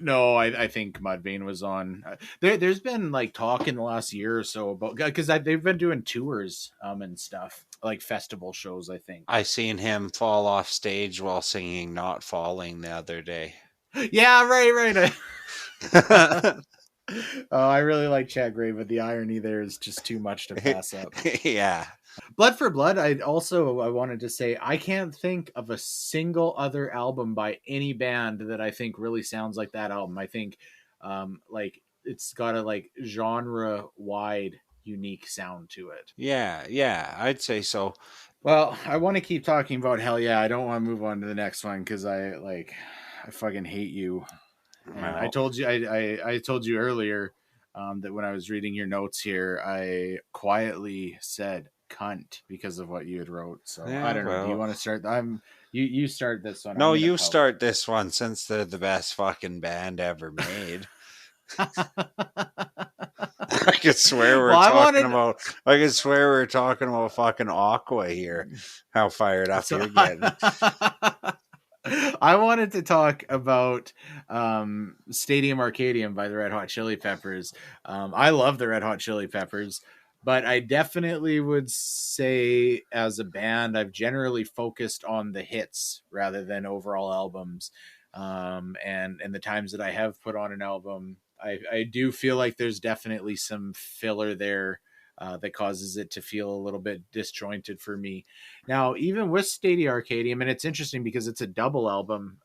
no, I think Mudvayne was on. There's been like talk in the last year or so about because they've been doing tours and stuff like festival shows. I think. I seen him fall off stage while singing "Not Falling" the other day. Yeah, right. Oh, I really like Chad Gray, but the irony there is just too much to pass up. Yeah. Blood for Blood. I wanted to say I can't think of a single other album by any band that I think really sounds like that album. I think like it's got a like genre wide unique sound to it. Yeah, I'd say so. Well, I want to keep talking about Hell Yeah. I don't want to move on to the next one because I fucking hate you. And I Well, told you I told you earlier that when I was reading your notes here, I quietly said cunt because of what you had wrote. So I yeah, don't know. Do you well. want to start? You start this one. I'm No, gonna you pout. start this one since they're the best fucking band ever made. I could swear Well, we're I talking wanted about. I could swear we're talking about fucking Aqua here. How fired up so you're getting. I wanted to talk about Stadium Arcadium by the Red Hot Chili Peppers. I love the Red Hot Chili Peppers, but I definitely would say as a band, I've generally focused on the hits rather than overall albums. And the times that I have put on an album, I do feel like there's definitely some filler there that causes it to feel a little bit disjointed for me. Now, even with Stadia Arcadium, and it's interesting because it's a double album,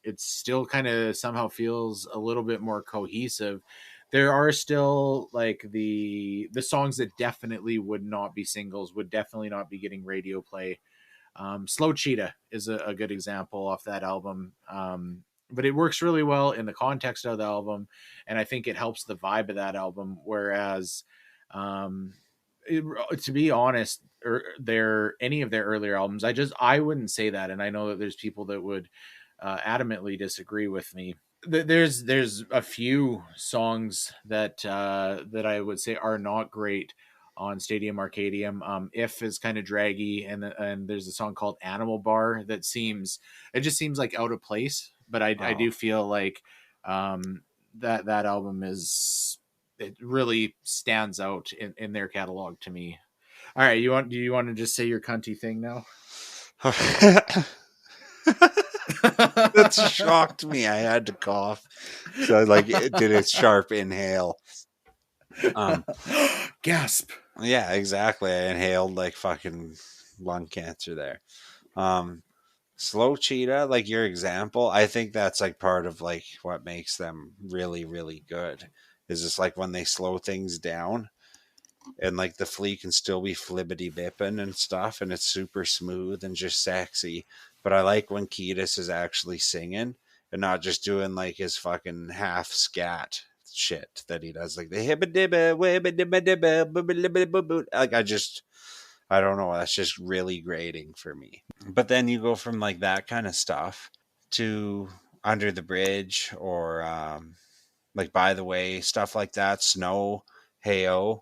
it still kind of somehow feels a little bit more cohesive. There are still like the songs that definitely would not be singles, would definitely not be getting radio play. Slow Cheetah is a good example off that album. But it works really well in the context of the album, and I think it helps the vibe of that album. Whereas, um, it, to be honest, their any of their earlier albums, I wouldn't say that, and I know that there's people that would adamantly disagree with me. There's a few songs that I would say are not great on Stadium Arcadium. If is kind of draggy, and there's a song called Animal Bar that it just seems like out of place. But I Oh. do feel like that album it really stands out in their catalog to me. All right, do you want to just say your cunty thing now? That shocked me. I had to cough. So I like it did a sharp inhale. Um Gasp. yeah, exactly. I inhaled like fucking lung cancer there. Um Slow Cheetah, like your example, I think that's like part of like what makes them really, really good. Is just like when they slow things down and like the flea can still be flibbity bipping and stuff and it's super smooth and just sexy. But I like when Kiedis is actually singing and not just doing like his fucking half scat shit that he does, like the hibba dibba wibba dibba dibba booba libba boo boo. Like I don't know, that's just really grating for me. But then you go from like that kind of stuff to Under the Bridge or like By the Way, stuff like that, Snow, Heyo.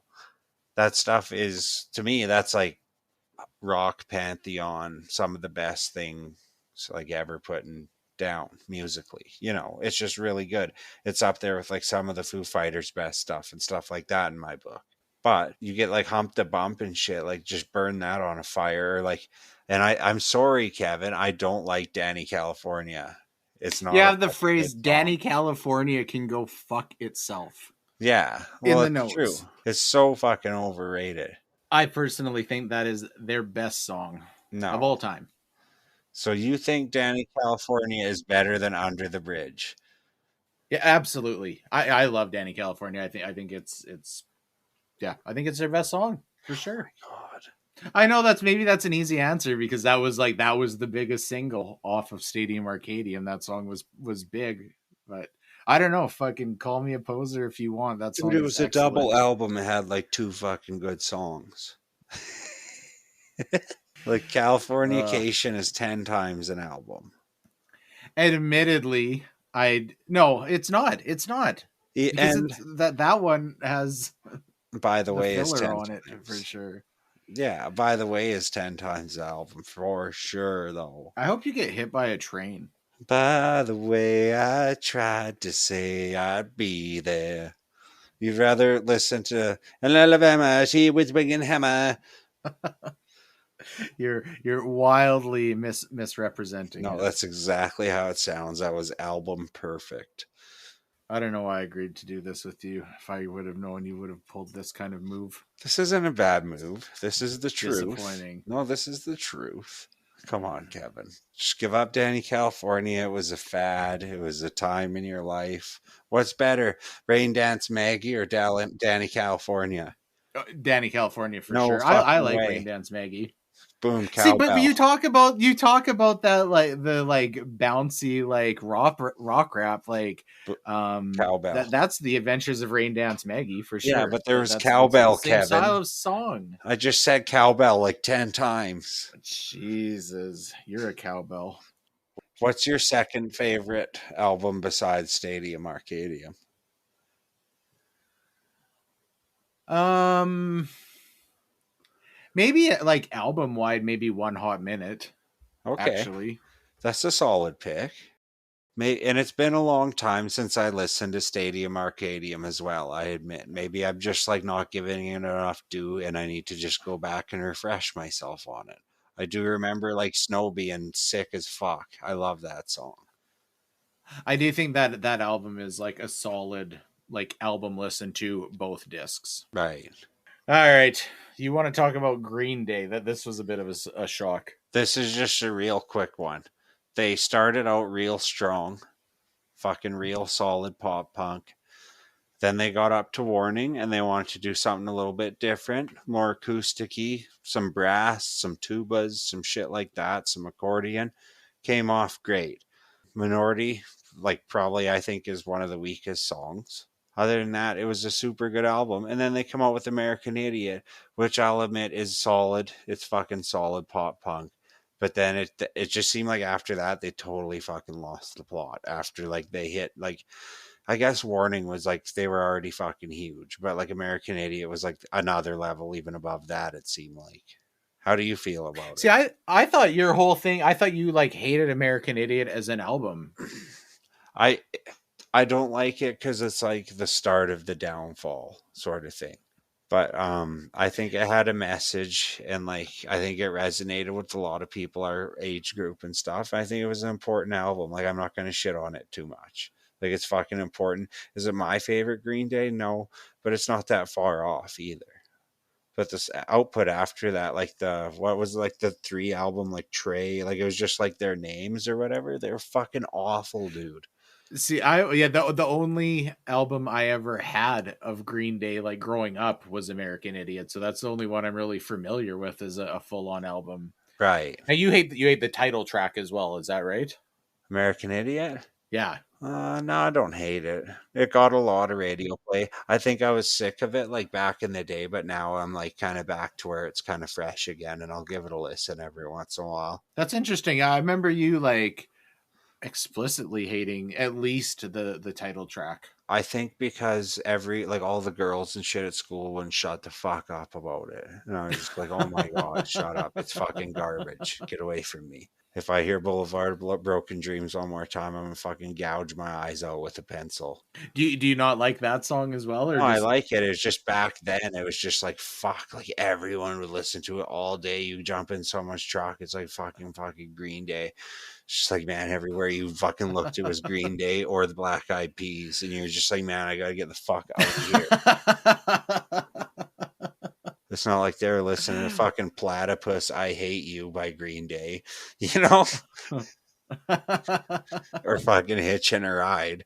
That stuff is, to me, that's like rock pantheon, some of the best things like ever putting down musically. You know, it's just really good. It's up there with like some of the Foo Fighters best stuff and stuff like that in my book. But you get like Hump the Bump and shit, like just burn that on a fire. Like, and I'm sorry, Kevin, I don't like Danny California. It's You not a have the fucking good phrase song. "Danny California can go fuck itself" Yeah, in well, the it's true. notes. It's so fucking overrated. I personally think that is their best song of No. all time. So you think Danny California is better than Under the Bridge? Yeah, absolutely. I love Danny California. I think it's yeah, I think it's their best song for Oh sure. my god. I know that's an easy answer because that was the biggest single off of Stadium Arcadium. That song was big. But I don't know. Fucking call me a poser if you want. That Dude, song it is was a double excellent. album. It had like 2 fucking good songs. Like Californication is 10 times an album. Admittedly, I no, it's not. It's not because And it's that one has By the the Way is filler 10 on it for times. sure. Yeah, By the Way is 10 times the album for sure, though. I hope you get hit by a train. By the way, I tried to say I'd be there. You'd rather listen to an Alabama, she was bringing hammer. You're wildly misrepresenting No, it. that's exactly how it sounds. That was album perfect. I don't know why I agreed to do this with you. If I would have known you would have pulled this kind of move. This isn't a bad move. This is the truth. Disappointing. No, this is the truth. Come on, Kevin. Just give up Danny California. It was a fad. It was a time in your life. What's better, Rain Dance Maggie or Danny California? Danny California for No sure. I fucking like Rain way. Dance Maggie. Boom, See, but cowbell. you talk about that like the like bouncy like rock rap like Cowbell. that's the Adventures of Rain Dance Maggie for Yeah, sure. but there was That's the cowbell, same style Kevin. of song. I just said cowbell like 10 times. Jesus, you're a cowbell. What's your second favorite album besides Stadium Arcadium? Um, maybe like album wide, maybe One Hot Minute. Okay, Actually, that's a solid pick. And it's been a long time since I listened to Stadium Arcadium as well. I admit, maybe I'm just like not giving it enough due, and I need to just go back and refresh myself on it. I do remember like Snow being sick as fuck. I love that song. I do think that that album is like a solid like album listen to both discs. Right. All right, you want to talk about Green Day? That this was a bit of a shock. This is just a real quick one. They started out real strong, fucking real solid pop punk. Then they got up to Warning and they wanted to do something a little bit different, more acousticy, some brass, some tubas, some shit like that, some accordion. Came off great. Minority, like probably I think is one of the weakest songs. Other than that, it was a super good album. And then they come out with American Idiot, which I'll admit is solid. It's fucking solid pop punk. But then it just seemed like after that they totally fucking lost the plot. After like they hit like I guess Warning was like they were already fucking huge, but like American Idiot was like another level even above that, it seemed like. How do you feel about See, I thought your whole thing. I thought you like hated American Idiot as an album. it? I don't like it because it's like the start of the downfall sort of thing. But I think it had a message, and like I think it resonated with a lot of people our age group and stuff. I think it was an important album. Like I'm not going to shit on it too much. Like it's fucking important. Is it my favorite Green Day? No, but it's not that far off either. But this output after that, like the what was like the 3 album like Trey, like it was just like their names or whatever. They're fucking awful, dude. See, I yeah, the only album I ever had of Green Day like growing up was American Idiot. So that's the only one I'm really familiar with as a full on album. Right. And you hate the title track as well, is that right? American Idiot? Yeah. No, I don't hate it. It got a lot of radio play. I think I was sick of it like back in the day, but now I'm like kind of back to where it's kind of fresh again, and I'll give it a listen every once in a while. That's interesting. I remember you like explicitly hating at least the title track. I think because every like all the girls and shit at school wouldn't shut the fuck up about it. And I was just like, oh my god, shut up. It's fucking garbage. Get away from me. If I hear Boulevard Broken Dreams one more time, I'm gonna fucking gouge my eyes out with a pencil. Do you not like that song as well, or No, I just like it. It's just back then, it was just like fuck, like everyone would listen to it all day. You jump in so much truck, it's like fucking Green Day. It's just like man, everywhere you fucking looked, it was Green Day or the Black Eyed Peas, and you're just like, man, I gotta get the fuck out of here. It's not like they're listening to fucking Platypus "I Hate You" by Green Day, you know, or fucking Hitching a Ride.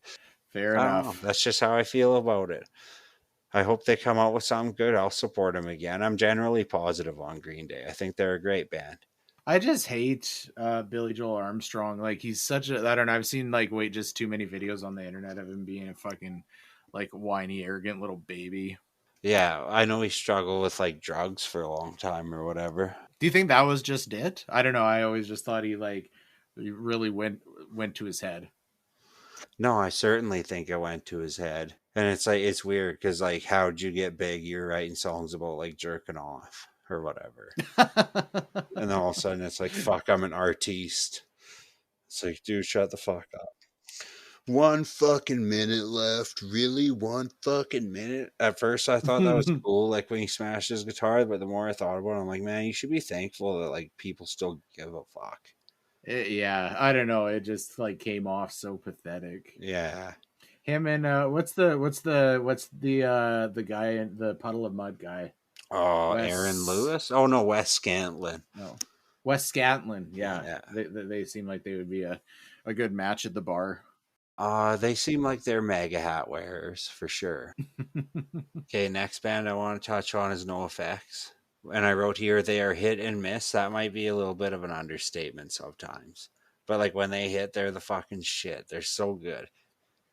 Fair I don't know. enough. That's just how I feel about it. I hope they come out with something good. I'll support them again. I'm generally positive on Green Day. I think they're a great band. I just hate Billy Joel Armstrong. Like he's such a I don't know. I've seen like wait just too many videos on the internet of him being a fucking like whiny, arrogant little baby. Yeah, I know he struggled with like drugs for a long time or whatever. Do you think that was just it? I don't know. I always just thought he really went to his head. No, I certainly think it went to his head. And it's like it's weird because like how'd you get big? You're writing songs about like jerking off or whatever. And then all of a sudden it's like, fuck, I'm an artiste. It's like, dude, shut the fuck up. 1 fucking minute left. Really? 1 fucking minute? At first I thought that was cool, like when he smashed his guitar, but the more I thought about it, I'm like, man, you should be thankful that like people still give a fuck. Yeah, I don't know. It just like came off so pathetic. Yeah. Him and the guy in the puddle of mud guy? Oh, Aaron Wes Lewis? Oh no, Wes Scantlin. no. Wes Scantlin. Yeah. Yeah. They seem like they would be a good match at the bar. They seem like they're mega hat wearers for sure. Okay, next band I want to touch on is NoFX. And I wrote here they are hit and miss. That might be a little bit of an understatement sometimes. But like when they hit, they're the fucking shit. They're so good.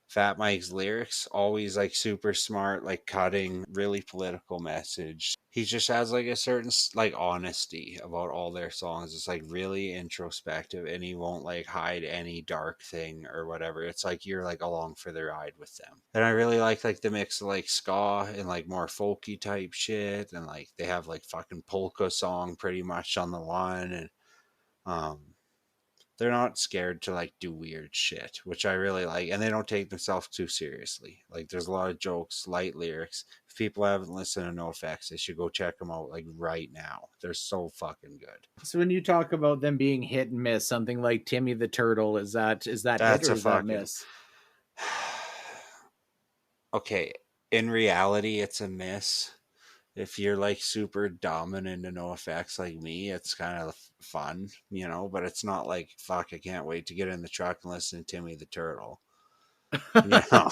Fat Mike's lyrics, always like super smart, like cutting, really political message. He just has like a certain like honesty about all their songs. It's like really introspective, and he won't like hide any dark thing or whatever. It's like you're like along for the ride with them. And I really like the mix of like ska and like more folky type shit, and like they have like fucking polka song pretty much on the line, and um they're not scared to like do weird shit, which I really like, and they don't take themselves too seriously. Like there's a lot of jokes, light lyrics. If people haven't listened to NoFX, they should go check them out like right now. They're so fucking good. So when you talk about them being hit and miss, something like Timmy the Turtle, is that hit That's or a is that fucking miss? okay. In reality, it's a miss. If you're like super dominant in NoFX like me, it's kind of fun, you know. But it's not like fuck. I can't wait to get in the truck and listen to Timmy the Turtle. You know,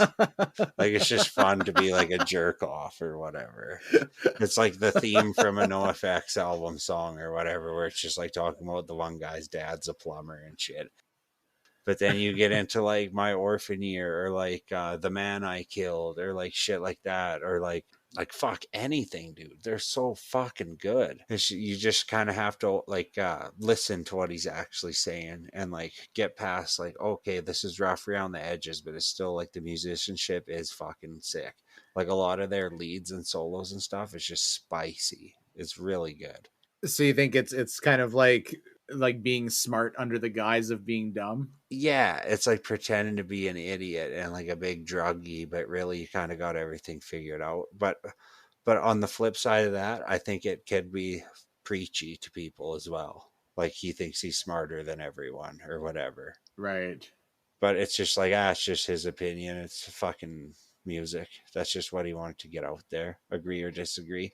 like it's just fun to be like a jerk off or whatever. It's like the theme from a NoFX album song or whatever, where it's just like talking about the one guy's dad's a plumber and shit. But then you get into like My Orphan Year or like The Man I Killed or like shit like that or like fuck anything, dude. They're so fucking good. You just kind of have to like listen to what he's actually saying and like get past like okay, this is rough around the edges, but it's still like the musicianship is fucking sick. Like a lot of their leads and solos and stuff is just spicy. It's really good. So you think it's kind of like being smart under the guise of being dumb? Yeah, it's like pretending to be an idiot and like a big druggie, but really you kind of got everything figured out. But on the flip side of that, I think it could be preachy to people as well. Like he thinks he's smarter than everyone or whatever. Right. But it's just like it's just his opinion. It's fucking music. That's just what he wanted to get out there. Agree or disagree?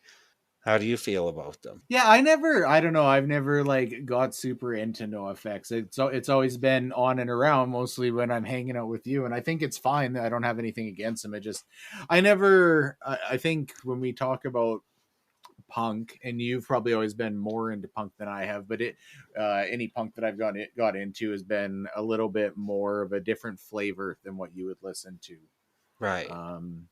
How do you feel about them? Yeah, I don't know, I've never like got super into no effects. It's always been on and around mostly when I'm hanging out with you, and I think it's fine. I don't have anything against them. It just I think when we talk about punk, and you've probably always been more into punk than I have, but any punk that I've got into has been a little bit more of a different flavor than what you would listen to. Right. Um,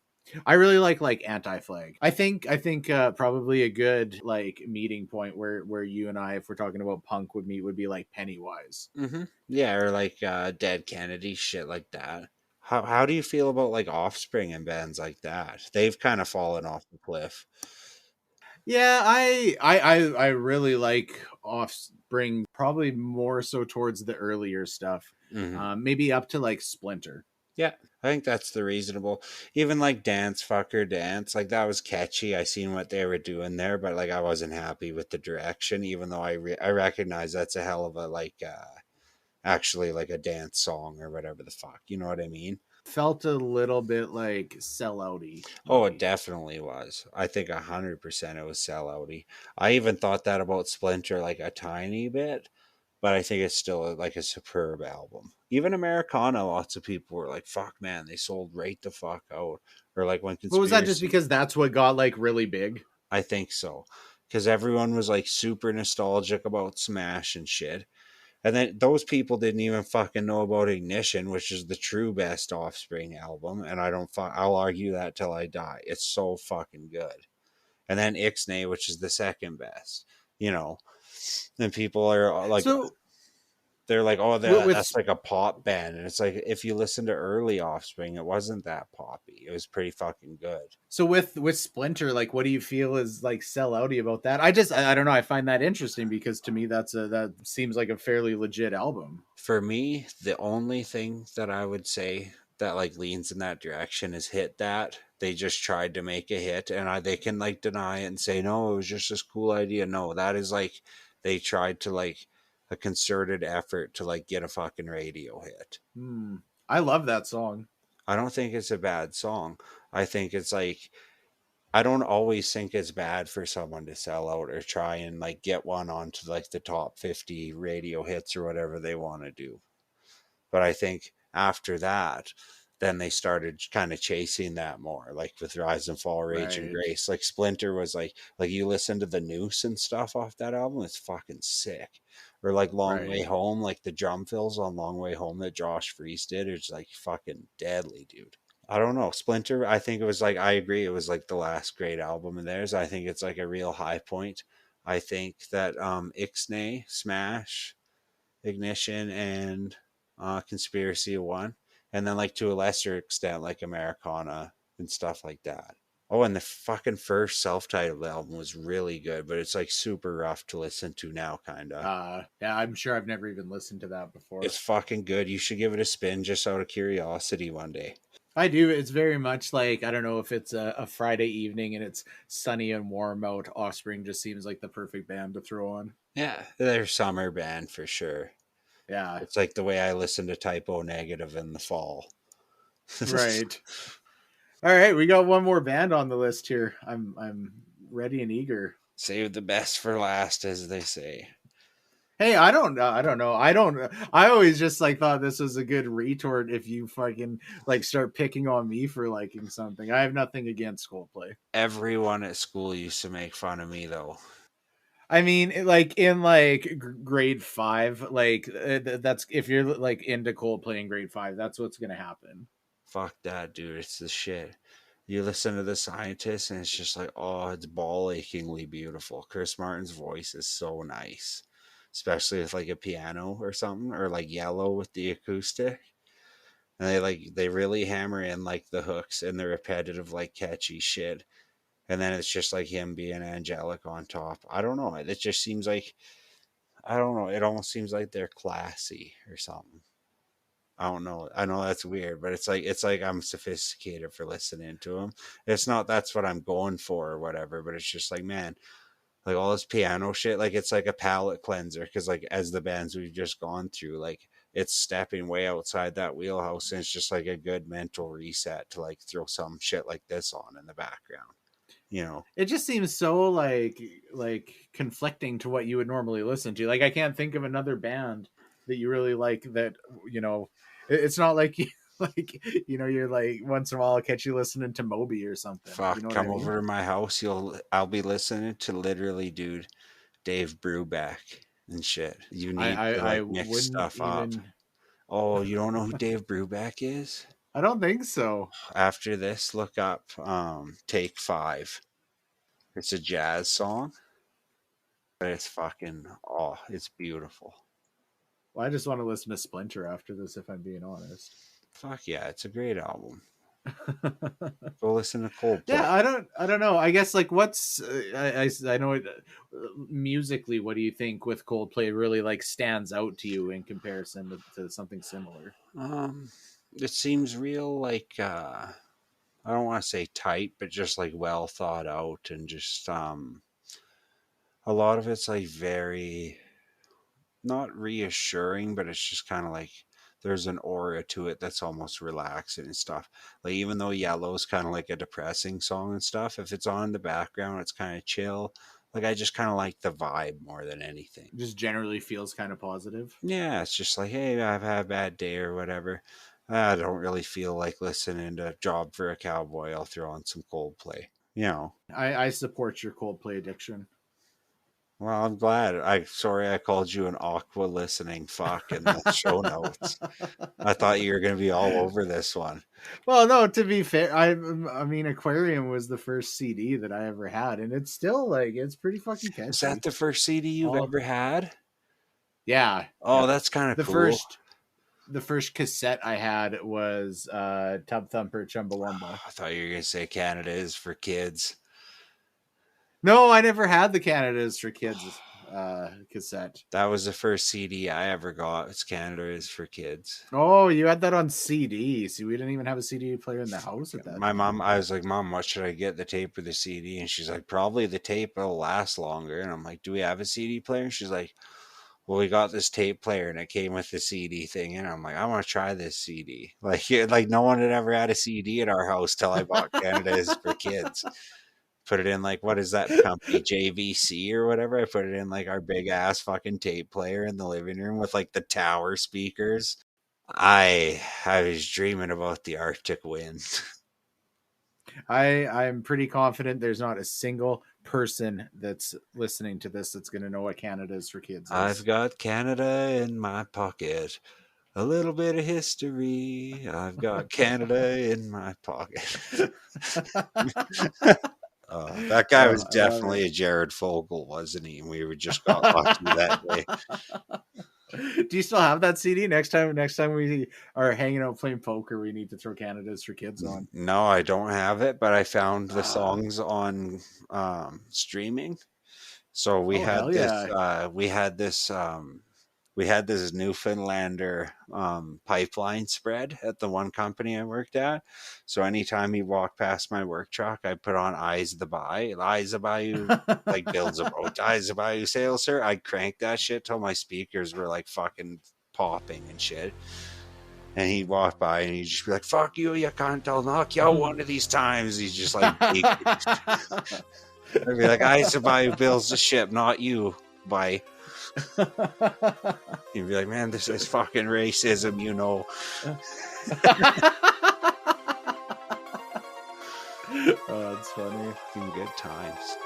I really like Anti-Flag. I think probably a good like meeting point where you and I, if we're talking about punk, would meet would be like Pennywise. Yeah, or like Dead Kennedy, shit like that. How do you feel about like Offspring and bands like that? They've kind of fallen off the cliff. Yeah, I really like Offspring, probably more so towards the earlier stuff. Hmm. Maybe up to like Splinter. Yeah, I think that's the reasonable. Even like Dance Fucker Dance, like that was catchy. I seen what they were doing there, but like I wasn't happy with the direction. Even though I recognize that's a hell of a like actually like a dance song or whatever the fuck. You know what I mean? Felt a little bit like sellouty to Oh, it me. definitely was. I think 100% it was sellouty. I even thought that about Splinter like a tiny bit, but I think it's still like a superb album. Even Americana, lots of people were like, "Fuck, man, they sold right the fuck out." Or like when But was that just Conspiracy, because that's what got like really big? I think so, because everyone was like super nostalgic about Smash and shit. And then those people didn't even fucking know about Ignition, which is the true best Offspring album. And I'll argue that till I die. It's so fucking good. And then Ixnay, which is the second best. You know, and people are like, So they're like, oh, with that's like a pop band. And it's like, if you listen to early Offspring, it wasn't that poppy. It was pretty fucking good. with Splinter, like, what do you feel is like sellouty about that? I don't know. I find that interesting because to me that seems like a fairly legit album. For me, the only thing that I would say that like leans in that direction is Hit That. They just tried to make a hit, and they can like deny it and say no, it was just this cool idea. No, that is like they tried to like a concerted effort to like get a fucking radio hit. Hmm. I love that song. I don't think it's a bad song. I think it's like I don't always think it's bad for someone to sell out or try and like get one onto like the top 50 radio hits or whatever they want to do. But I think after that, then they started kind of chasing that more, like with Rise and Fall, Rage and Right. Grace. Like Splinter was like you listen to the Noose and stuff off that album, it's fucking sick. Or like Long Way Right. Home, like the drum fills on Long Way Home that Josh Freese did, it's like fucking deadly, dude. I don't know. Splinter, I think it was like I agree, it was like the last great album of theirs. I think it's like a real high point. I think that Ixnay, Smash, Ignition, and Conspiracy of One, and then like to a lesser extent like Americana and stuff like that. Oh, and the fucking first self-titled album was really good, but it's like super rough to listen to now, kinda. Yeah, I'm sure I've never even listened to that It's before. fucking good. You should give it a spin just out of curiosity one day. I do. It's very much like, I don't know if it's a Friday evening and it's sunny and warm out. Offspring just seems like the perfect band to throw on. Yeah, they're summer band for sure. Yeah. It's like the way I listen to Typo Negative in the fall. Right. All right, we got one more band on the list here. I'm ready and eager. Save the best for last, as they say. Hey, I don't know. I don't know. I don't. I always just like thought this was a good retort if you fucking like start picking on me for liking something. I have nothing against Coldplay. Everyone at school used to make fun of me, though. I mean, like in like grade five, like that's if you're like into Coldplay in grade five, that's what's gonna happen. Fuck that, dude. It's the shit. You listen to the scientists, and it's just like, oh, it's ball achingly beautiful. Chris Martin's voice is so nice, especially with like a piano or something, or like Yellow with the acoustic. And they really hammer in like the hooks and the repetitive, like catchy shit. And then it's just like him being angelic on top. I don't know. It just seems like I don't know. It almost seems like they're classy or something. I don't know. I know that's weird, but it's like I'm sophisticated for listening to them. It's not that's what I'm going for or whatever, but it's just like man, like all this piano shit, like it's like a palate cleanser because like as the bands we've just gone through, like it's stepping way outside that wheelhouse, and it's just like a good mental reset to like throw some shit like this on in the background, you know. It just seems so like conflicting to what you would normally listen to. Like I can't think of another band that you really like that, you know, it's not like you like, you know, you're like once in a while I'll catch you listening to Moby or something. You Fuck, know what I come mean? over to my house. I'll be listening to literally, dude, Dave Brubeck and shit. You need to I like mix wouldn't stuff up. even. Oh, you don't know who Dave Brubeck is? I don't think so. After this, look up Take Five. It's a jazz song, but it's fucking it's beautiful. Well, I just want to listen to Splinter after this, if I'm being honest. Fuck yeah, it's a great album. Go listen to Coldplay. Yeah, I don't know. I guess like what's I know it, musically, what do you think with Coldplay really like stands out to you in comparison to something similar? Um, it seems real like I don't want to say tight, but just like well thought out and just a lot of it's like very not reassuring, but it's just kind of like there's an aura to it that's almost relaxing and stuff. Like even though Yellow is kind of like a depressing song and stuff, if it's on in the background, it's kind of chill. Like I just kind of like the vibe more than anything. Just generally feels kind of positive. Yeah, it's just like, hey, I've had a bad day or whatever. I don't really feel like listening to Job for a Cowboy. I'll throw on some Coldplay. You know, I support your Coldplay addiction. Well, I'm glad. Sorry I called you an aqua listening fuck in the show notes. I thought you were going to be all over this one. Well, no, to be fair, I mean, Aquarium was the first CD that I ever had, and it's still like it's pretty fucking Is that catchy. the first CD you've Oh, ever had? yeah, Oh, yep. that's kind of The cool. first the first cassette I had was Tub Thumper Chumbawamba. I thought you were going to say Canada is for kids. No, I never had the Canada's for Kids cassette. That was the first CD I ever got. It's Canada is for kids. Oh, you had that on CD. See, we didn't even have a CD player in the house at that My mom, time. I was like, Mom, what should I get, the tape or the CD? And she's like, probably the tape. It'll last longer. And I'm like, do we have a CD player? And she's like, well, we got this tape player and it came with the CD thing. And I'm like, I want to try this CD. Like no one had ever had a CD at our house till I bought Canada is for kids. Put it in like, what is that company, JVC or whatever? I put it in like our big ass fucking tape player in the living room with like the tower speakers. I was dreaming about the Arctic wind. I'm pretty confident there's not a single person that's listening to this that's going to know what Canada's for Kids I've is. got Canada in my pocket. A little bit of history. I've got Canada in my pocket. That guy was I love definitely a Jared Fogle, wasn't he? And we were just got lucky that day. it. Do you still have that CD? Next time we are hanging out playing poker, we need to throw Canada's for Kids on. No, I don't have it, but I found the Uh, songs on streaming. So we oh had hell this. yeah! We had this Newfoundlander pipeline spread at the one company I worked at. So anytime he walked past my work truck, I put on Eyes of the Bay, Eyes of Bayou, like builds a boat, Eyes of Bayou Sail, sir. I'd crank that shit till my speakers were like fucking popping and shit. And he'd walk by and he'd just be like, fuck you, you can't, I'll knock you out one of these times. He's just like, big. I'd be like, Eyes of Bayou builds the ship, not you. Bye. You'd be like, man, this is fucking racism, you know. Oh, that's funny. In good times.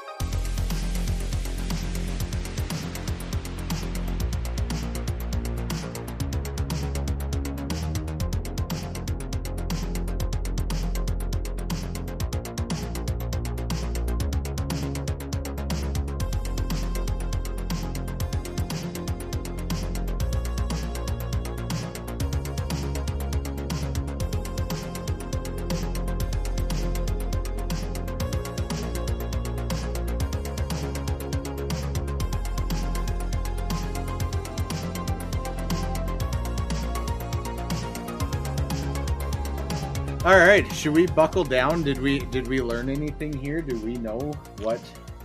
All right, should we buckle down? Did we learn anything here? Do we know what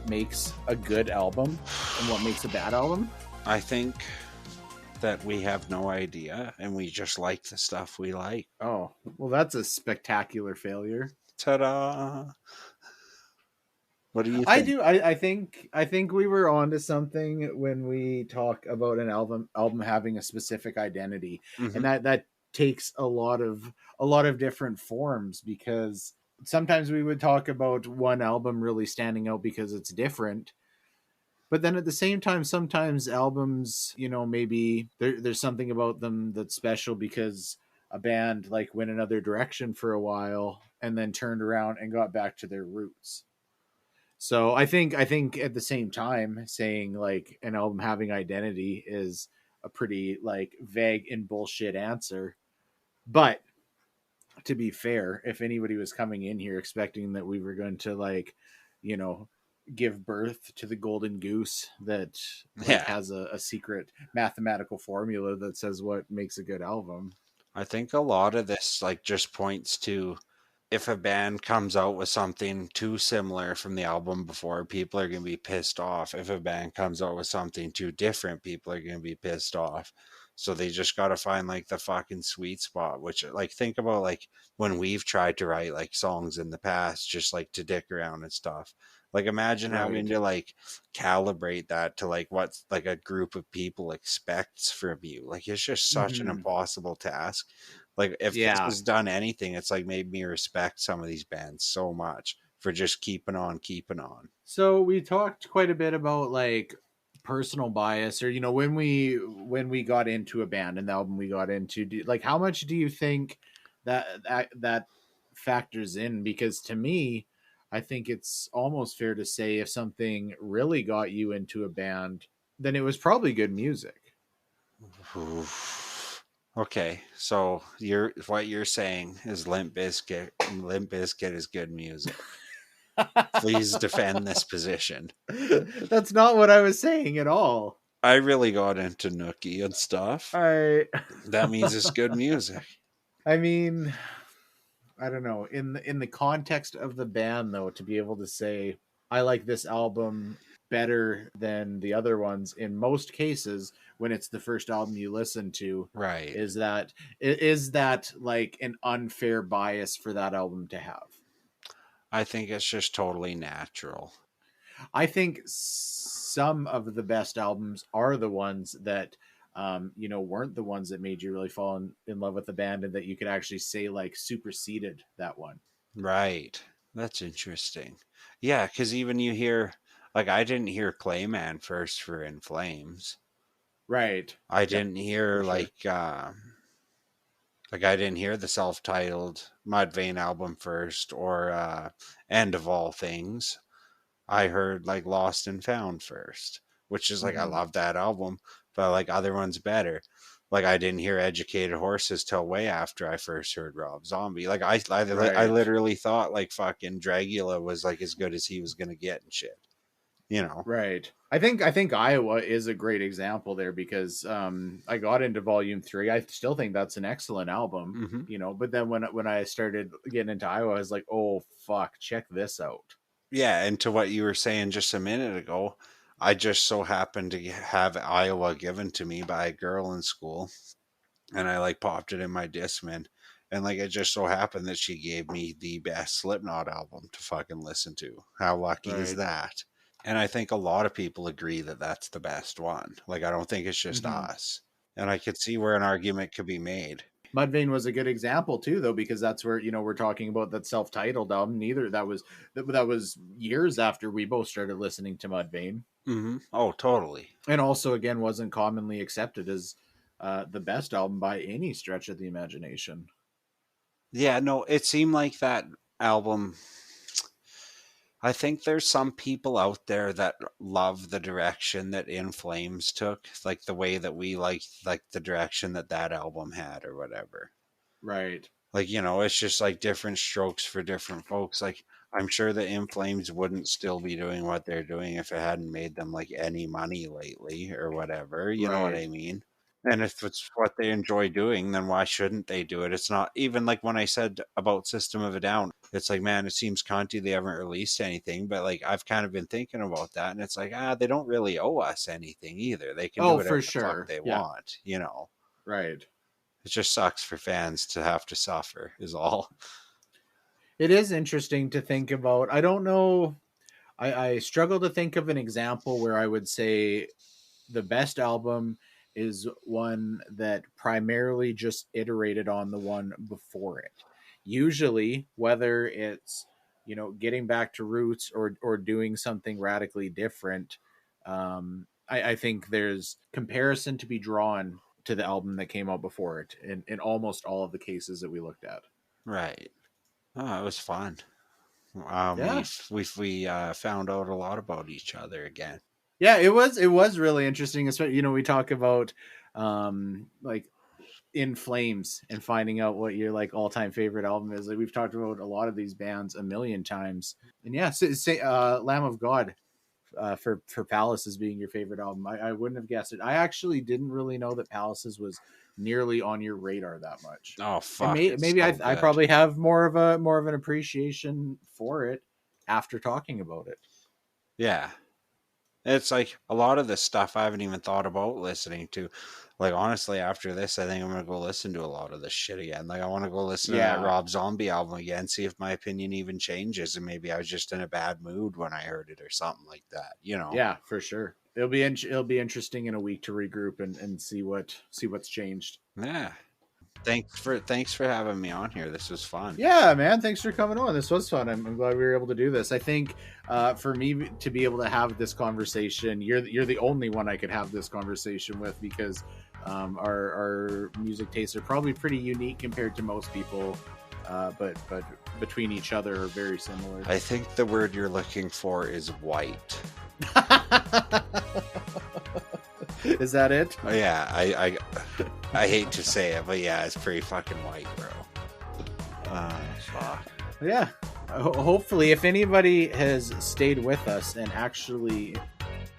makes a good album and what makes a bad album? I think that we have no idea and we just like the stuff we like. Oh, well, that's a spectacular failure. Ta-da! What do you think? I do. I think we were onto something when we talk about an album having a specific identity, and that takes a lot of different forms, because sometimes we would talk about one album really standing out because it's different, but then at the same time sometimes albums, maybe there's something about them that's special because a band like went another direction for a while and then turned around and got back to their roots. So I think at the same time saying like an album having identity is a pretty like vague and bullshit answer. But to be fair, if anybody was coming in here expecting that we were going to like, you know, give birth to the golden goose that has a secret mathematical formula that says what makes a good album. I think a lot of this like just points to, if a band comes out with something too similar from the album before, people are going to be pissed off. If a band comes out with something too different, people are going to be pissed off. So they just got to find like the fucking sweet spot, which like think about like when we've tried to write like songs in the past, just like to dick around and stuff. Like imagine having to like calibrate that to like what like a group of people expects from you. Like it's just such an impossible task. Like if this has done anything, it's like made me respect some of these bands so much for just keeping on. So we talked quite a bit about like personal bias, or when we got into a band and the album we got into, like how much do you think that factors in? Because to me, I think it's almost fair to say if something really got you into a band, then it was probably good music. Oof. Okay, so what you're saying is Limp Bizkit is good music. Please defend this position. That's not what I was saying at all. I really got into Nookie and stuff. I That means it's good music. I mean, I don't know. In the context of the band though, to be able to say I like this album better than the other ones in most cases when it's the first album you listen to, Right. is that like an unfair bias for that album to have? I think it's just totally natural. I think some of the best albums are the ones that weren't the ones that made you really fall in love with the band, and that you could actually say like superseded that one. Right. That's interesting. Yeah, because even you hear, like, I didn't hear Clayman first for In Flames. Right. I Yeah, didn't hear, for sure. like I didn't hear the self-titled Mudvayne album first, or End of All Things. I heard like Lost and Found first, which is like I Hmm. love that album, but like other ones better. Like I didn't hear Educated Horses till way after I first heard Rob Zombie. Like I Right. literally thought like fucking Dragula was like as good as he was gonna get and shit. You know. Right. I think Iowa is a great example there, because I got into Volume 3. I still think that's an excellent album, Hmm. but then when I started getting into Iowa, I was like, "Oh fuck, check this out." Yeah, and to what you were saying just a minute ago, I just so happened to have Iowa given to me by a girl in school, and I like popped it in my Discman, and like it just so happened that she gave me the best Slipknot album to fucking listen to. How lucky is Right. that? And I think a lot of people agree that that's the best one. Like I don't think it's just Hmm. us. And I could see where an argument could be made. Mudvayne was a good example too, though, because that's where we're talking about that self-titled album. Neither that was years after we both started listening to Mudvayne, Hmm. Oh, totally. and also again wasn't commonly accepted as the best album by any stretch of the imagination. Yeah, no, it seemed like that album. I think there's some people out there that love the direction that In Flames took, like the way that we like the direction that that album had or whatever. Right. Like, it's just like different strokes for different folks. Like, I'm sure the In Flames wouldn't still be doing what they're doing if it hadn't made them like any money lately or whatever. You know what Right. I mean? And if it's what they enjoy doing, then why shouldn't they do it? It's not even like when I said about System of a Down, it's like, man, it seems cunty they haven't released anything. But like, I've kind of been thinking about that. And it's like, they don't really owe us anything either. They can do Oh, whatever for the fuck sure. they Yeah. want. Right. It just sucks for fans to have to suffer, is all. It is interesting to think about. I don't know. I struggle to think of an example where I would say the best album is one that primarily just iterated on the one before it. Usually, whether it's getting back to roots or doing something radically different, I think there's comparison to be drawn to the album that came out before it in almost all of the cases that we looked at. Right. Oh, it was fun. Yeah, We found out a lot about each other again. yeah, it was really interesting. Especially we talk about like In Flames and finding out what your like all time favorite album is. Like we've talked about a lot of these bands a million times, and yeah, say Lamb of God for Palaces being your favorite album. I wouldn't have guessed it. I actually didn't really know that Palaces was nearly on your radar that much. Oh And fuck, it's maybe I so I good. probably have more of an appreciation for it after talking about it. Yeah. It's like a lot of the stuff I haven't even thought about listening to. Like honestly, after this, I think I'm gonna go listen to a lot of this shit again. Like I want to go listen to that Yeah, Rob Zombie album again, see if my opinion even changes, and maybe I was just in a bad mood when I heard it or something like that. yeah, for sure. It'll be interesting in a week to regroup and see what's changed. Yeah. Thanks for having me on here. This was fun. Yeah, man. Thanks for coming on. This was fun. I'm glad we were able to do this. I think for me to be able to have this conversation, you're the only one I could have this conversation with, because our music tastes are probably pretty unique compared to most people, but between each other are very similar. I think the word you're looking for is white. Is that it? Oh, yeah, I hate to say it, but yeah, it's pretty fucking white, bro. Fuck. Yeah. Hopefully, if anybody has stayed with us and actually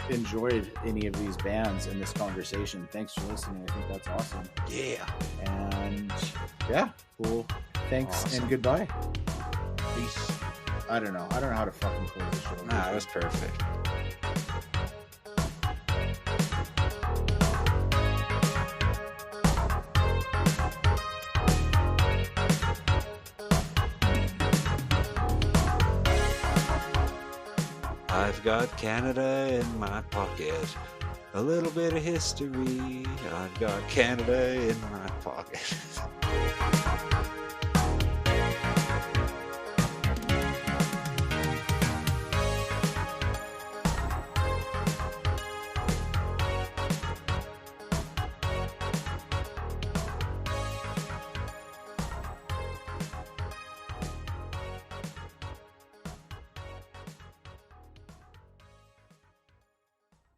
enjoyed any of these bands in this conversation, thanks for listening. I think that's awesome. Yeah. And yeah, cool. Thanks and goodbye. Peace. I don't know how to fucking close the show. Nah, it was perfect. I've got Canada in my pocket. A little bit of history. I've got Canada in my pocket.